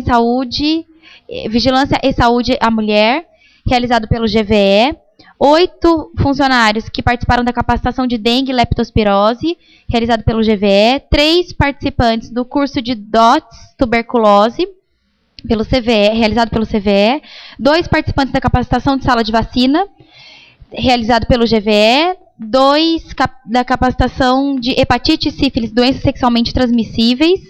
e Saúde à Mulher, realizado pelo GVE, 8 funcionários que participaram da capacitação de dengue e leptospirose, realizado pelo GVE, 3 participantes do curso de DOTS, tuberculose, pelo CVE, realizado pelo CVE, 2 participantes da capacitação de sala de vacina, realizado pelo GVE, 2 da capacitação de hepatite e sífilis, doenças sexualmente transmissíveis,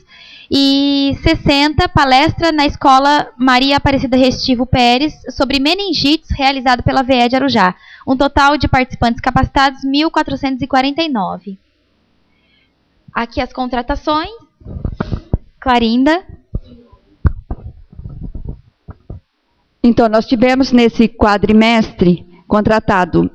e 60 palestra na Escola Maria Aparecida Restivo Pérez sobre meningites, realizado pela VE de Arujá. Um total de participantes capacitados, 1.449. Aqui as contratações. Clarinda. Então, nós tivemos nesse quadrimestre contratado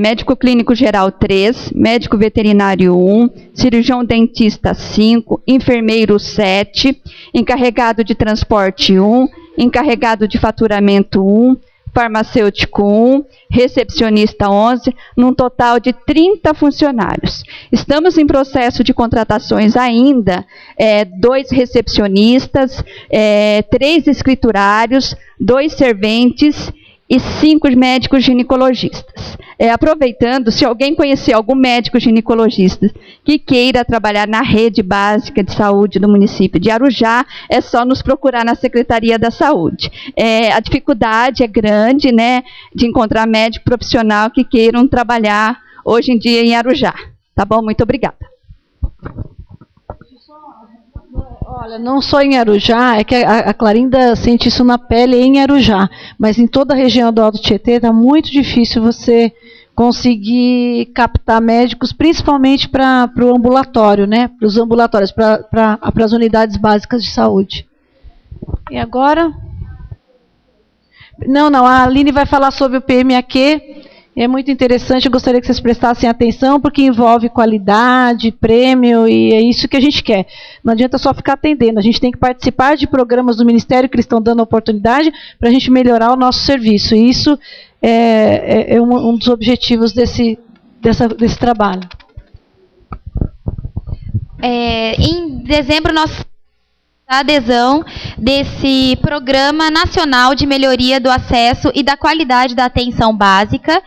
médico clínico geral 3, médico veterinário 1, cirurgião dentista 5, enfermeiro 7, encarregado de transporte 1, encarregado de faturamento 1, farmacêutico 1, recepcionista 11, num total de 30 funcionários. Estamos em processo de contratações ainda, 2 recepcionistas, 3 escriturários, 2 serventes e 5 médicos ginecologistas. Aproveitando, se alguém conhecer algum médico ginecologista que queira trabalhar na rede básica de saúde do município de Arujá, é só nos procurar na Secretaria da Saúde. A dificuldade é grande, né, de encontrar médico profissional que queiram trabalhar hoje em dia em Arujá. Tá bom? Muito obrigada. Olha, não só em Arujá, é que a Clarinda sente isso na pele em Arujá, mas em toda a região do Alto Tietê está muito difícil você conseguir captar médicos, principalmente para o ambulatório, né? Para os ambulatórios, para as unidades básicas de saúde. E agora? Não, a Aline vai falar sobre o PMAQ. É muito interessante, eu gostaria que vocês prestassem atenção, porque envolve qualidade, prêmio, e é isso que a gente quer. Não adianta só ficar atendendo, a gente tem que participar de programas do Ministério que eles estão dando oportunidade para a gente melhorar o nosso serviço. E isso é um dos objetivos desse trabalho. Em dezembro, nós a adesão desse Programa Nacional de Melhoria do Acesso e da Qualidade da Atenção Básica,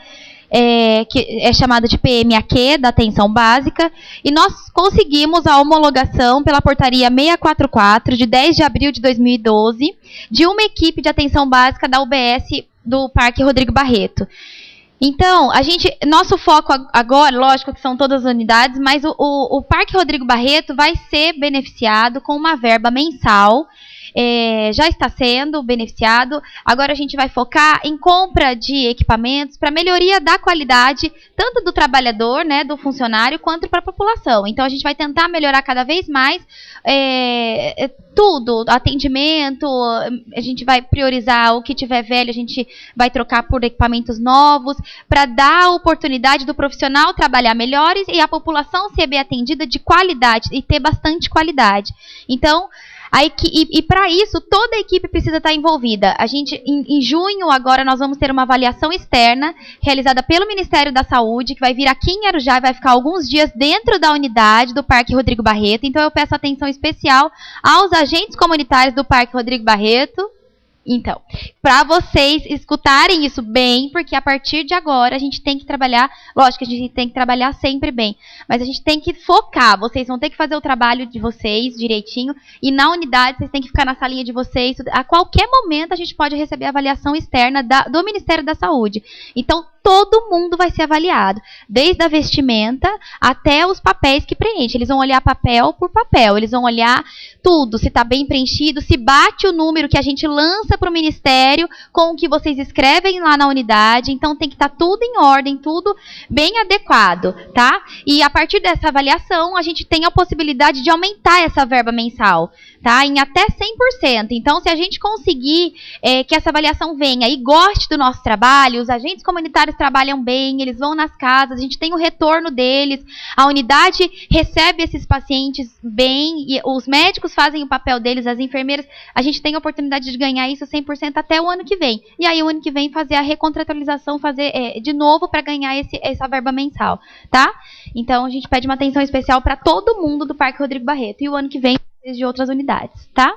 que é chamado de PMAQ, da Atenção Básica, e nós conseguimos a homologação pela Portaria 644, de 10 de abril de 2012, de uma equipe de atenção básica da UBS do Parque Rodrigo Barreto. Então, nosso foco agora, lógico que são todas as unidades, mas o Parque Rodrigo Barreto vai ser beneficiado com uma verba mensal, já está sendo beneficiado. Agora a gente vai focar em compra de equipamentos para melhoria da qualidade, tanto do trabalhador, né, do funcionário, quanto para a população. Então a gente vai tentar melhorar cada vez mais tudo, atendimento, a gente vai priorizar o que tiver velho, a gente vai trocar por equipamentos novos, para dar a oportunidade do profissional trabalhar melhores e a população ser bem atendida de qualidade e ter bastante qualidade. Então, e para isso, toda a equipe precisa estar envolvida. A gente, em junho, agora, nós vamos ter uma avaliação externa, realizada pelo Ministério da Saúde, que vai vir aqui em Arujá e vai ficar alguns dias dentro da unidade do Parque Rodrigo Barreto. Então, eu peço atenção especial aos agentes comunitários do Parque Rodrigo Barreto. Então, para vocês escutarem isso bem, porque a partir de agora a gente tem que trabalhar, lógico que a gente tem que trabalhar sempre bem, mas a gente tem que focar, vocês vão ter que fazer o trabalho de vocês direitinho, e na unidade vocês têm que ficar na salinha de vocês, a qualquer momento a gente pode receber avaliação externa do Ministério da Saúde. Então, todo mundo vai ser avaliado, desde a vestimenta até os papéis que preenche. Eles vão olhar papel por papel, eles vão olhar tudo, se está bem preenchido, se bate o número que a gente lança para o Ministério com o que vocês escrevem lá na unidade. Então tem que estar tudo em ordem, tudo bem adequado, tá? E a partir dessa avaliação, a gente tem a possibilidade de aumentar essa verba mensal, tá? Em até 100%. Então, se a gente conseguir que essa avaliação venha e goste do nosso trabalho, os agentes comunitários trabalham bem, eles vão nas casas, a gente tem o retorno deles, a unidade recebe esses pacientes bem, e os médicos fazem o papel deles, as enfermeiras, a gente tem a oportunidade de ganhar isso 100% até o ano que vem. E aí, o ano que vem, fazer a recontratualização, fazer de novo para ganhar essa verba mensal, tá? Então, a gente pede uma atenção especial para todo mundo do Parque Rodrigo Barreto. E o ano que vem, de outras unidades, tá?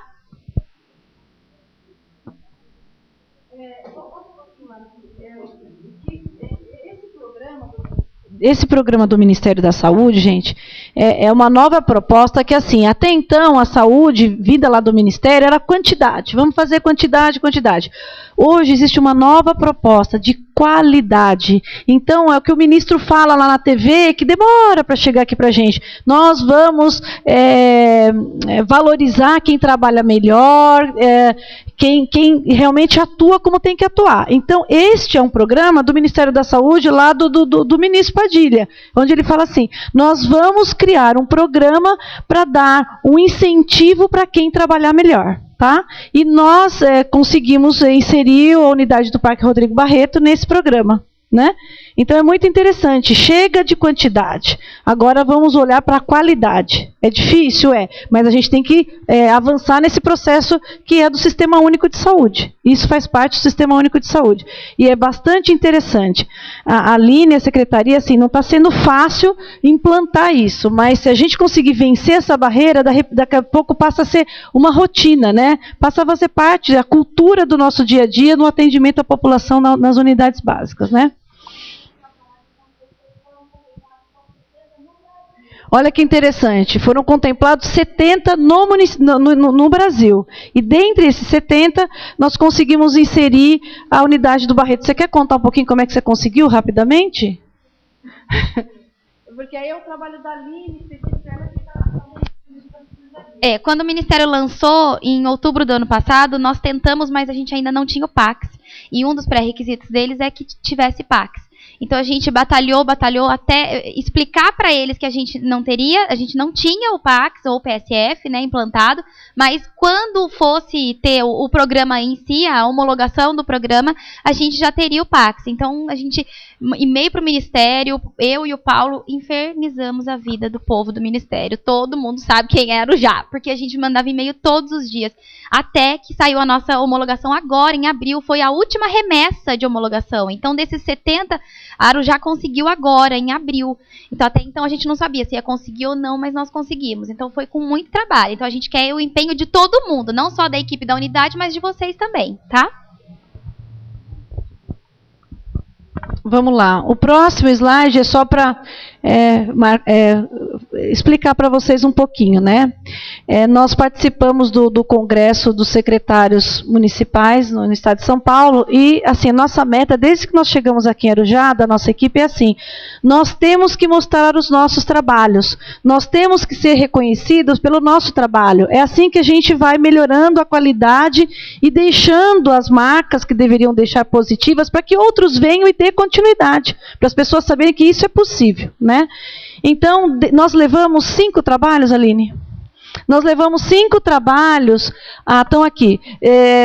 Esse programa do Ministério da Saúde, gente, é uma nova proposta que, assim, até então, a saúde, vinda lá do Ministério, era quantidade. Vamos fazer quantidade, quantidade. Hoje existe uma nova proposta de qualidade. Então, é o que o ministro fala lá na TV, que demora para chegar aqui para a gente. Nós vamos valorizar quem trabalha melhor, quem realmente atua como tem que atuar. Então, este é um programa do Ministério da Saúde, lá do ministro Padilha, onde ele fala assim, nós vamos criar um programa para dar um incentivo para quem trabalhar melhor. Tá? E nós conseguimos inserir a unidade do Parque Rodrigo Barreto nesse programa, né? Então é muito interessante, chega de quantidade, agora vamos olhar para a qualidade. É difícil, mas a gente tem que avançar nesse processo que é do Sistema Único de Saúde. Isso faz parte do Sistema Único de Saúde. E é bastante interessante. A Aline, a secretaria, assim, não está sendo fácil implantar isso, mas se a gente conseguir vencer essa barreira, daqui a pouco passa a ser uma rotina, né? Passa a fazer parte da cultura do nosso dia a dia no atendimento à população nas unidades básicas, né? Olha que interessante, foram contemplados 70 no Brasil. E dentre esses 70, nós conseguimos inserir a unidade do Barreto. Você quer contar um pouquinho como é que você conseguiu, rapidamente? Porque aí é o trabalho da Aline, quando o Ministério lançou, em outubro do ano passado, nós tentamos, mas a gente ainda não tinha o PACS. E um dos pré-requisitos deles é que tivesse PACS. Então a gente batalhou até explicar para eles que a gente não tinha o PACS ou o PSF, né, implantado, mas quando fosse ter o programa em si, a homologação do programa, a gente já teria o PACS. Então a gente, e-mail para o Ministério, eu e o Paulo infernizamos a vida do povo do Ministério. Todo mundo sabe quem era o Arujá, porque a gente mandava e-mail todos os dias, até que saiu a nossa homologação agora, em abril, foi a última remessa de homologação. Então desses 70, a Arujá conseguiu agora, em abril. Então, até então, a gente não sabia se ia conseguir ou não, mas nós conseguimos. Então, foi com muito trabalho. Então, a gente quer o empenho de todo mundo, não só da equipe da unidade, mas de vocês também, tá? Vamos lá. O próximo slide é só para explicar para vocês um pouquinho, né? Nós participamos do Congresso dos Secretários Municipais no Estado de São Paulo e, assim, nossa meta, desde que nós chegamos aqui em Arujá, da nossa equipe, é assim, nós temos que mostrar os nossos trabalhos, nós temos que ser reconhecidos pelo nosso trabalho. É assim que a gente vai melhorando a qualidade e deixando as marcas que deveriam deixar positivas para que outros venham e dê continuidade, para as pessoas saberem que isso é possível, né? Então, nós levamos 5 trabalhos, Aline? Nós levamos 5 trabalhos, estão aqui,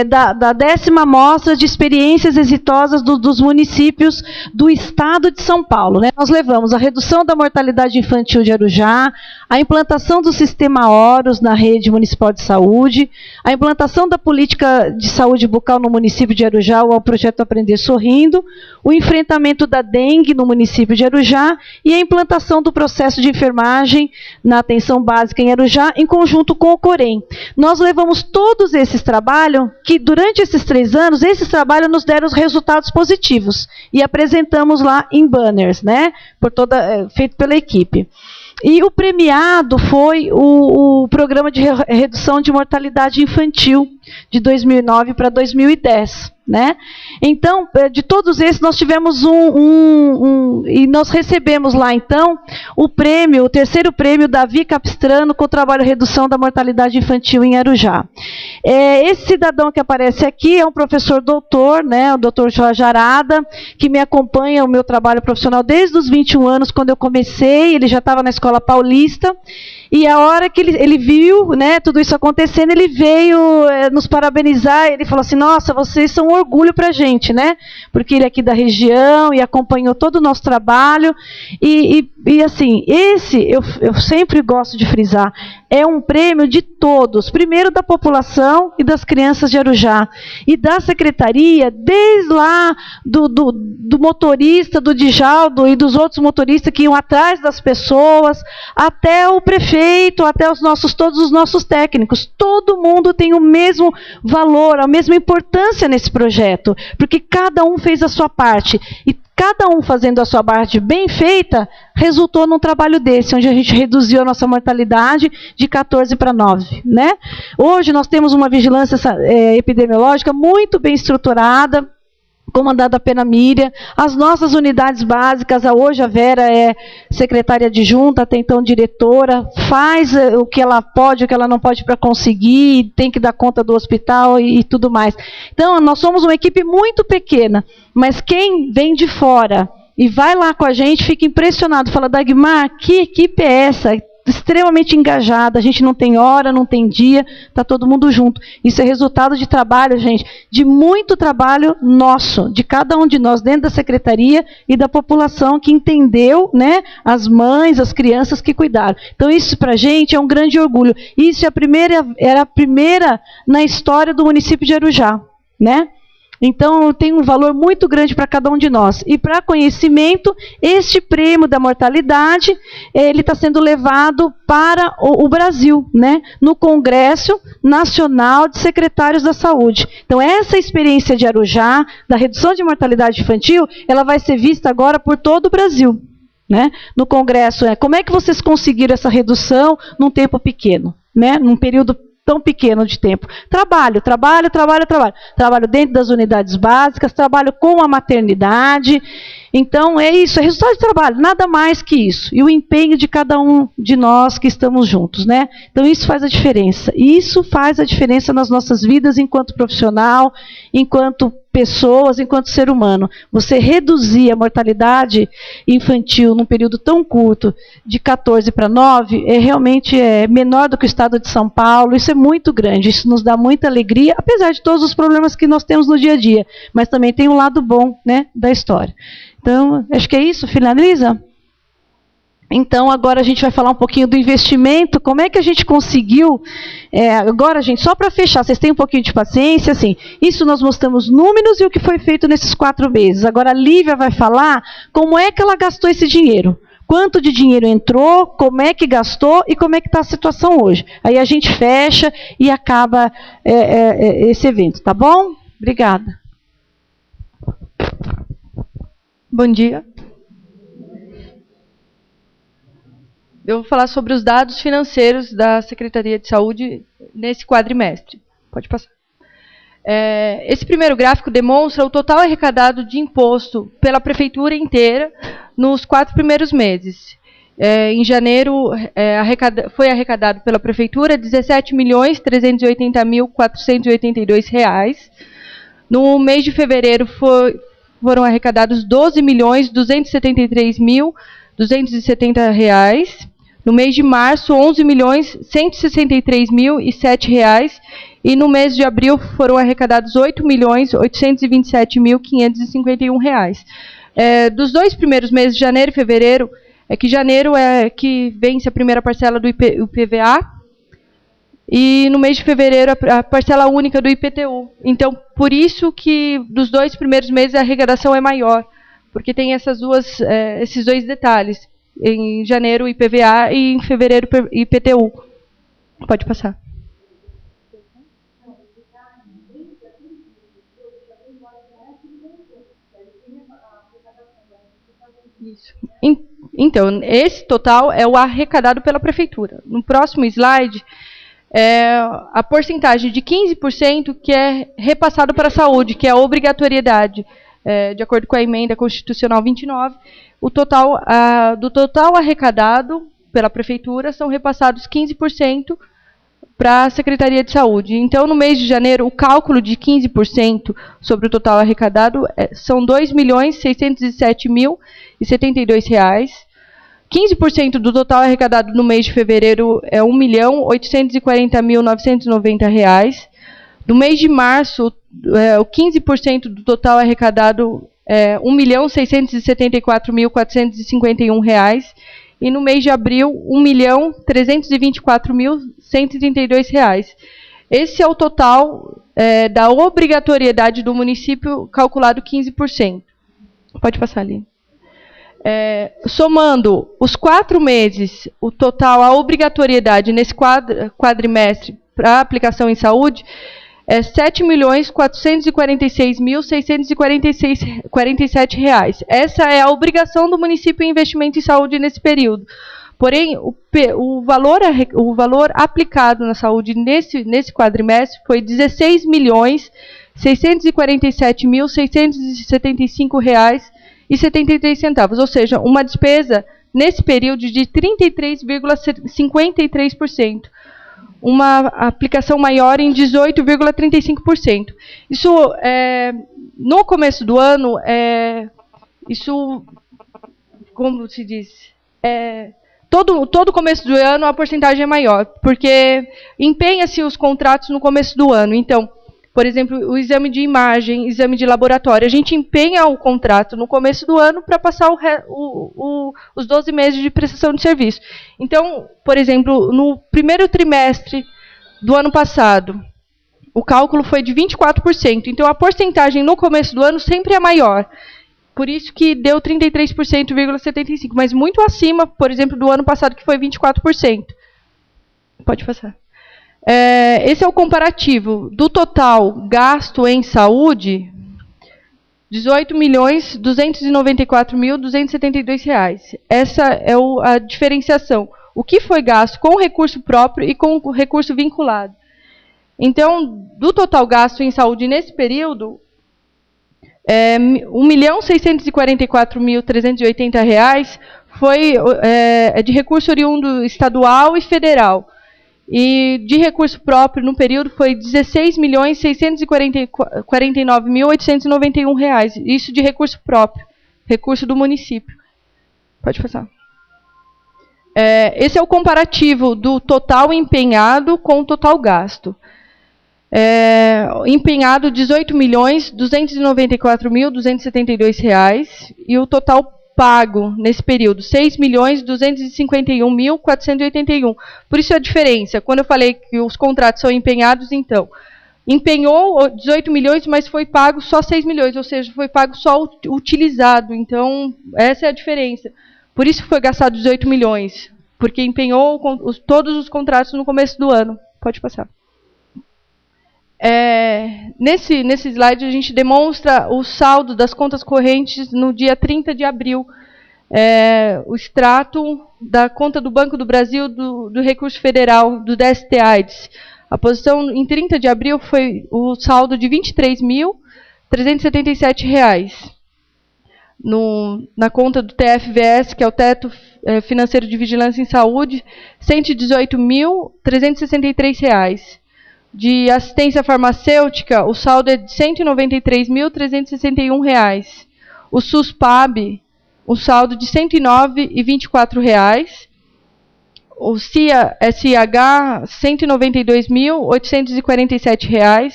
da 10ª mostra de experiências exitosas dos municípios do estado de São Paulo, né? Nós levamos a redução da mortalidade infantil de Arujá, a implantação do sistema Horus na rede municipal de saúde, a implantação da política de saúde bucal no município de Arujá, o projeto Aprender Sorrindo, o enfrentamento da dengue no município de Arujá e a implantação do processo de enfermagem na atenção básica em Arujá, em conjunto com o Corém. Nós levamos todos esses trabalhos, que durante esses 3 anos, esses trabalhos nos deram os resultados positivos, e apresentamos lá em banners, né, feito pela equipe. E o premiado foi o programa de redução de mortalidade infantil de 2009 para 2010. né? Então, de todos esses, nós tivemos e nós recebemos lá, então, o terceiro prêmio Davi Capistrano com o trabalho Redução da Mortalidade Infantil em Arujá. Esse cidadão que aparece aqui é um professor doutor, né, o doutor Jorge Arada, que me acompanha o meu trabalho profissional desde os 21 anos, quando eu comecei. Ele já estava na Escola Paulista, e a hora que ele viu, né, tudo isso acontecendo, ele veio nos parabenizar. Ele falou assim: nossa, vocês são um orgulho para a gente, né? Porque ele é aqui da região e acompanhou todo o nosso trabalho. E assim, esse, eu sempre gosto de frisar, é um prêmio de todos. Primeiro da população e das crianças de Arujá. E da secretaria, desde lá do motorista, do Djaldo e dos outros motoristas que iam atrás das pessoas, até o prefeito, até todos os nossos técnicos. Todo mundo tem o mesmo valor, a mesma importância nesse projeto, porque cada um fez a sua parte. E cada um fazendo a sua parte bem feita, resultou num trabalho desse, onde a gente reduziu a nossa mortalidade de 14 para 9. Né? Hoje nós temos uma vigilância epidemiológica muito bem estruturada, comandada pela Miriam. As nossas unidades básicas, hoje a Vera é secretária adjunta, até então diretora, faz o que ela pode, o que ela não pode para conseguir, tem que dar conta do hospital e tudo mais. Então, nós somos uma equipe muito pequena, mas quem vem de fora e vai lá com a gente fica impressionado, fala: Dagmar, que equipe é essa? Extremamente engajada, a gente não tem hora, não tem dia, está todo mundo junto. Isso é resultado de trabalho, gente, de muito trabalho nosso, de cada um de nós dentro da secretaria e da população que entendeu, né, as mães, as crianças que cuidaram. Então isso para a gente é um grande orgulho. Isso era a primeira na história do município de Arujá, né? Então, tem um valor muito grande para cada um de nós. E para conhecimento, este prêmio da mortalidade, ele está sendo levado para o Brasil, né? No Congresso Nacional de Secretários da Saúde. Então, essa experiência de Arujá, da redução de mortalidade infantil, ela vai ser vista agora por todo o Brasil. Né? No Congresso, como é que vocês conseguiram essa redução num tempo pequeno, né? Num período tão pequeno de tempo? Trabalho dentro das unidades básicas, trabalho com a maternidade. Então, é isso, é resultado de trabalho, nada mais que isso. E o empenho de cada um de nós que estamos juntos, né? Então, isso faz a diferença. E isso faz a diferença nas nossas vidas enquanto profissional, enquanto pessoas, enquanto ser humano. Você reduzir a mortalidade infantil num período tão curto, de 14 para 9, realmente menor do que o estado de São Paulo. Isso é muito grande, isso nos dá muita alegria, apesar de todos os problemas que nós temos no dia a dia. Mas também tem um lado bom, né, da história. Então, acho que é isso. Finaliza? Então, agora a gente vai falar um pouquinho do investimento. Como é que a gente conseguiu? Agora, gente, só para fechar, vocês têm um pouquinho de paciência. Assim, isso nós mostramos números e o que foi feito nesses 4 meses. Agora a Lívia vai falar como é que ela gastou esse dinheiro. Quanto de dinheiro entrou, como é que gastou e como é que está a situação hoje. Aí a gente fecha e acaba esse evento, tá bom? Obrigada. Bom dia. Eu vou falar sobre os dados financeiros da Secretaria de Saúde nesse quadrimestre. Pode passar. Esse primeiro gráfico demonstra o total arrecadado de imposto pela Prefeitura inteira nos 4 primeiros meses. Em janeiro, foi arrecadado pela Prefeitura R$ 17.380.482. No mês de fevereiro, foram arrecadados R$ 12.273.270. No mês de março, R$ 11.163.007. E no mês de abril foram arrecadados R$ 8.827.551. Dos 2 primeiros meses, janeiro e fevereiro, que janeiro é que vence a primeira parcela do IPVA, e no mês de fevereiro a parcela única do IPTU. Então, por isso que dos 2 primeiros meses a arrecadação é maior, porque tem esses 2 detalhes. Em janeiro IPVA e em fevereiro IPTU. Pode passar. Isso. Então, esse total é o arrecadado pela Prefeitura. No próximo slide, a porcentagem de 15% que é repassado para a saúde, que é a obrigatoriedade, de acordo com a emenda constitucional 29, do total arrecadado pela prefeitura são repassados 15% para a Secretaria de Saúde. Então, no mês de janeiro, o cálculo de 15% sobre o total arrecadado são R$ 2.607.072. 15% do total arrecadado no mês de fevereiro é R$ 1.840.990. No mês de março, o 15% do total arrecadado é R$ 1.674.451. E no mês de abril, R$ 1.324.132. Esse é o total da obrigatoriedade do município, calculado 15%. Pode passar ali. Somando os 4 meses, o total, a obrigatoriedade nesse quadrimestre para aplicação em saúde é R$ 7.446.647. Essa é a obrigação do município em investimento em saúde nesse período. Porém, o valor aplicado na saúde nesse quadrimestre foi R$ 16.675.675,73, ou seja, uma despesa nesse período de 33,53%. Uma aplicação maior em 18,35%. Isso, no começo do ano, isso, como se diz, todo começo do ano a porcentagem é maior, porque empenha-se os contratos no começo do ano. Então, por exemplo, o exame de imagem, exame de laboratório, a gente empenha o contrato no começo do ano para passar os 12 meses de prestação de serviço. Então, por exemplo, no primeiro trimestre do ano passado, o cálculo foi de 24%. Então, a porcentagem no começo do ano sempre é maior. Por isso que deu 33,75%, mas muito acima, por exemplo, do ano passado, que foi 24%. Pode passar. Esse é o comparativo do total gasto em saúde, R$ 18.294.272. Essa é a diferenciação. O que foi gasto com recurso próprio e com recurso vinculado. Então, do total gasto em saúde nesse período, R$ 1.644.380 foi de recurso oriundo estadual e federal. E de recurso próprio no período foi R$ 16.649.891. Isso de recurso próprio, recurso do município. Pode passar. Esse é o comparativo do total empenhado com o total gasto. Empenhado R$ 18.294.272 e o total pago nesse período, R$ 6.251.481. Por isso a diferença. Quando eu falei que os contratos são empenhados, então, empenhou 18 milhões, mas foi pago só 6 milhões, ou seja, foi pago só utilizado. Então, essa é a diferença. Por isso foi gastado 18 milhões, porque empenhou todos os contratos no começo do ano. Pode passar. Nesse slide, a gente demonstra o saldo das contas correntes no dia 30 de abril. O extrato da conta do Banco do Brasil, do recurso federal, do DST-AIDS. A posição em 30 de abril foi o saldo de R$ 23.377. Na conta do TFVS, que é o Teto Financeiro de Vigilância em Saúde, R$ 118.363. De assistência farmacêutica, o saldo é de R$ 193.361. O SUS-PAB, o saldo de R$ 109,24. O CIA-SIH, R$ 192.847.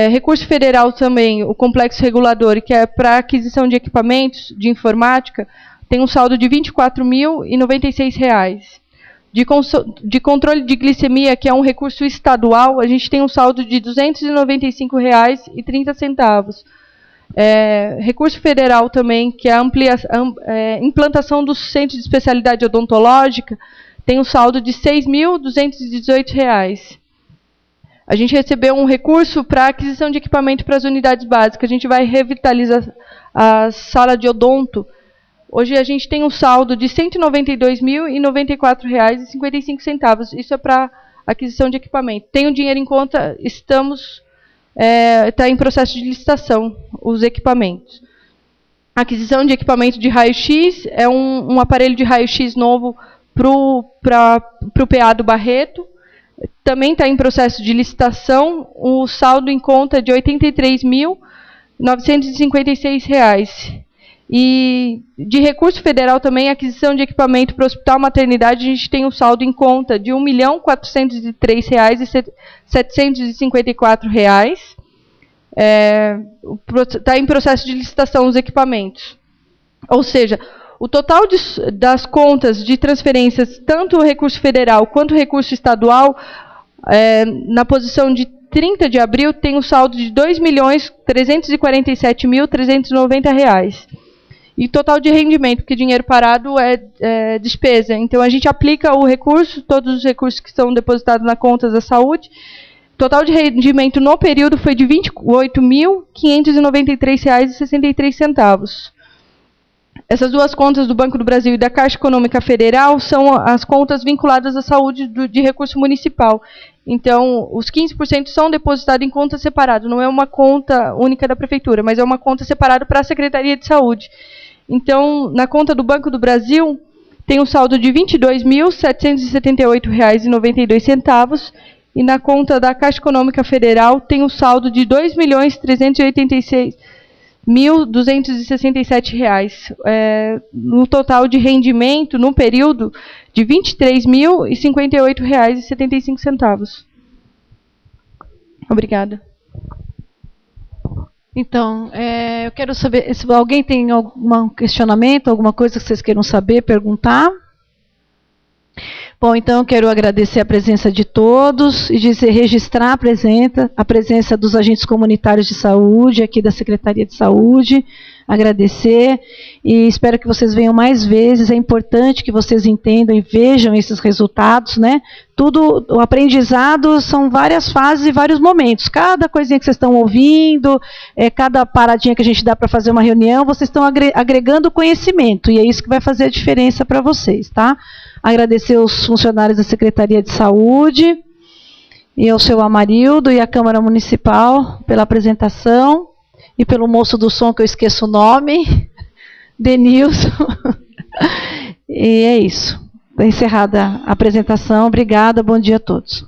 Recurso federal também, o complexo regulador, que é para aquisição de equipamentos de informática, tem um saldo de R$ 24.096. De controle de glicemia, que é um recurso estadual, a gente tem um saldo de R$ 295,30. Recurso federal também, que é a implantação do centro de especialidade odontológica, tem um saldo de R$ 6.218. A gente recebeu um recurso para aquisição de equipamento para as unidades básicas. A gente vai revitalizar a sala de odonto. Hoje a gente tem um saldo de R$ 192.094,55. Isso é para aquisição de equipamento. Tem o dinheiro em conta, está em processo de licitação os equipamentos. Aquisição de equipamento de raio-x é um aparelho de raio-x novo para o PA do Barreto. Também está em processo de licitação o saldo em conta de R$ 83.956. E de recurso federal também, aquisição de equipamento para o Hospital Maternidade, a gente tem um saldo em conta de R$ 1.403.754. Está em processo de licitação os equipamentos. Ou seja, o total das contas de transferências, tanto o recurso federal quanto o recurso estadual, na posição de 30 de abril, tem um saldo de R$ 2.347.390. E total de rendimento, porque dinheiro parado é despesa. Então, a gente aplica o recurso, todos os recursos que são depositados na conta da saúde. Total de rendimento no período foi de R$ 28.593,63. Essas duas contas do Banco do Brasil e da Caixa Econômica Federal são as contas vinculadas à saúde de recurso municipal. Então, os 15% são depositados em conta separada. Não é uma conta única da Prefeitura, mas é uma conta separada para a Secretaria de Saúde. Então, na conta do Banco do Brasil, tem um saldo de R$ 22.778,92. E na conta da Caixa Econômica Federal, tem um saldo de R$ 2.386.267. No total de rendimento, no período, de R$ 23.058,75. Obrigada. Então, eu quero saber se alguém tem algum questionamento, alguma coisa que vocês queiram saber, perguntar. Bom, então eu quero agradecer a presença de todos e registrar a presença dos agentes comunitários de saúde, aqui da Secretaria de Saúde, agradecer e espero que vocês venham mais vezes. É importante que vocês entendam e vejam esses resultados, né? Tudo, o aprendizado são várias fases e vários momentos. Cada coisinha que vocês estão ouvindo, cada paradinha que a gente dá para fazer uma reunião, vocês estão agregando conhecimento e é isso que vai fazer a diferença para vocês, tá? Agradecer os funcionários da Secretaria de Saúde e ao seu Amarildo e à Câmara Municipal pela apresentação e pelo moço do som que eu esqueço o nome, Denilson. E é isso. Está encerrada a apresentação. Obrigada, bom dia a todos.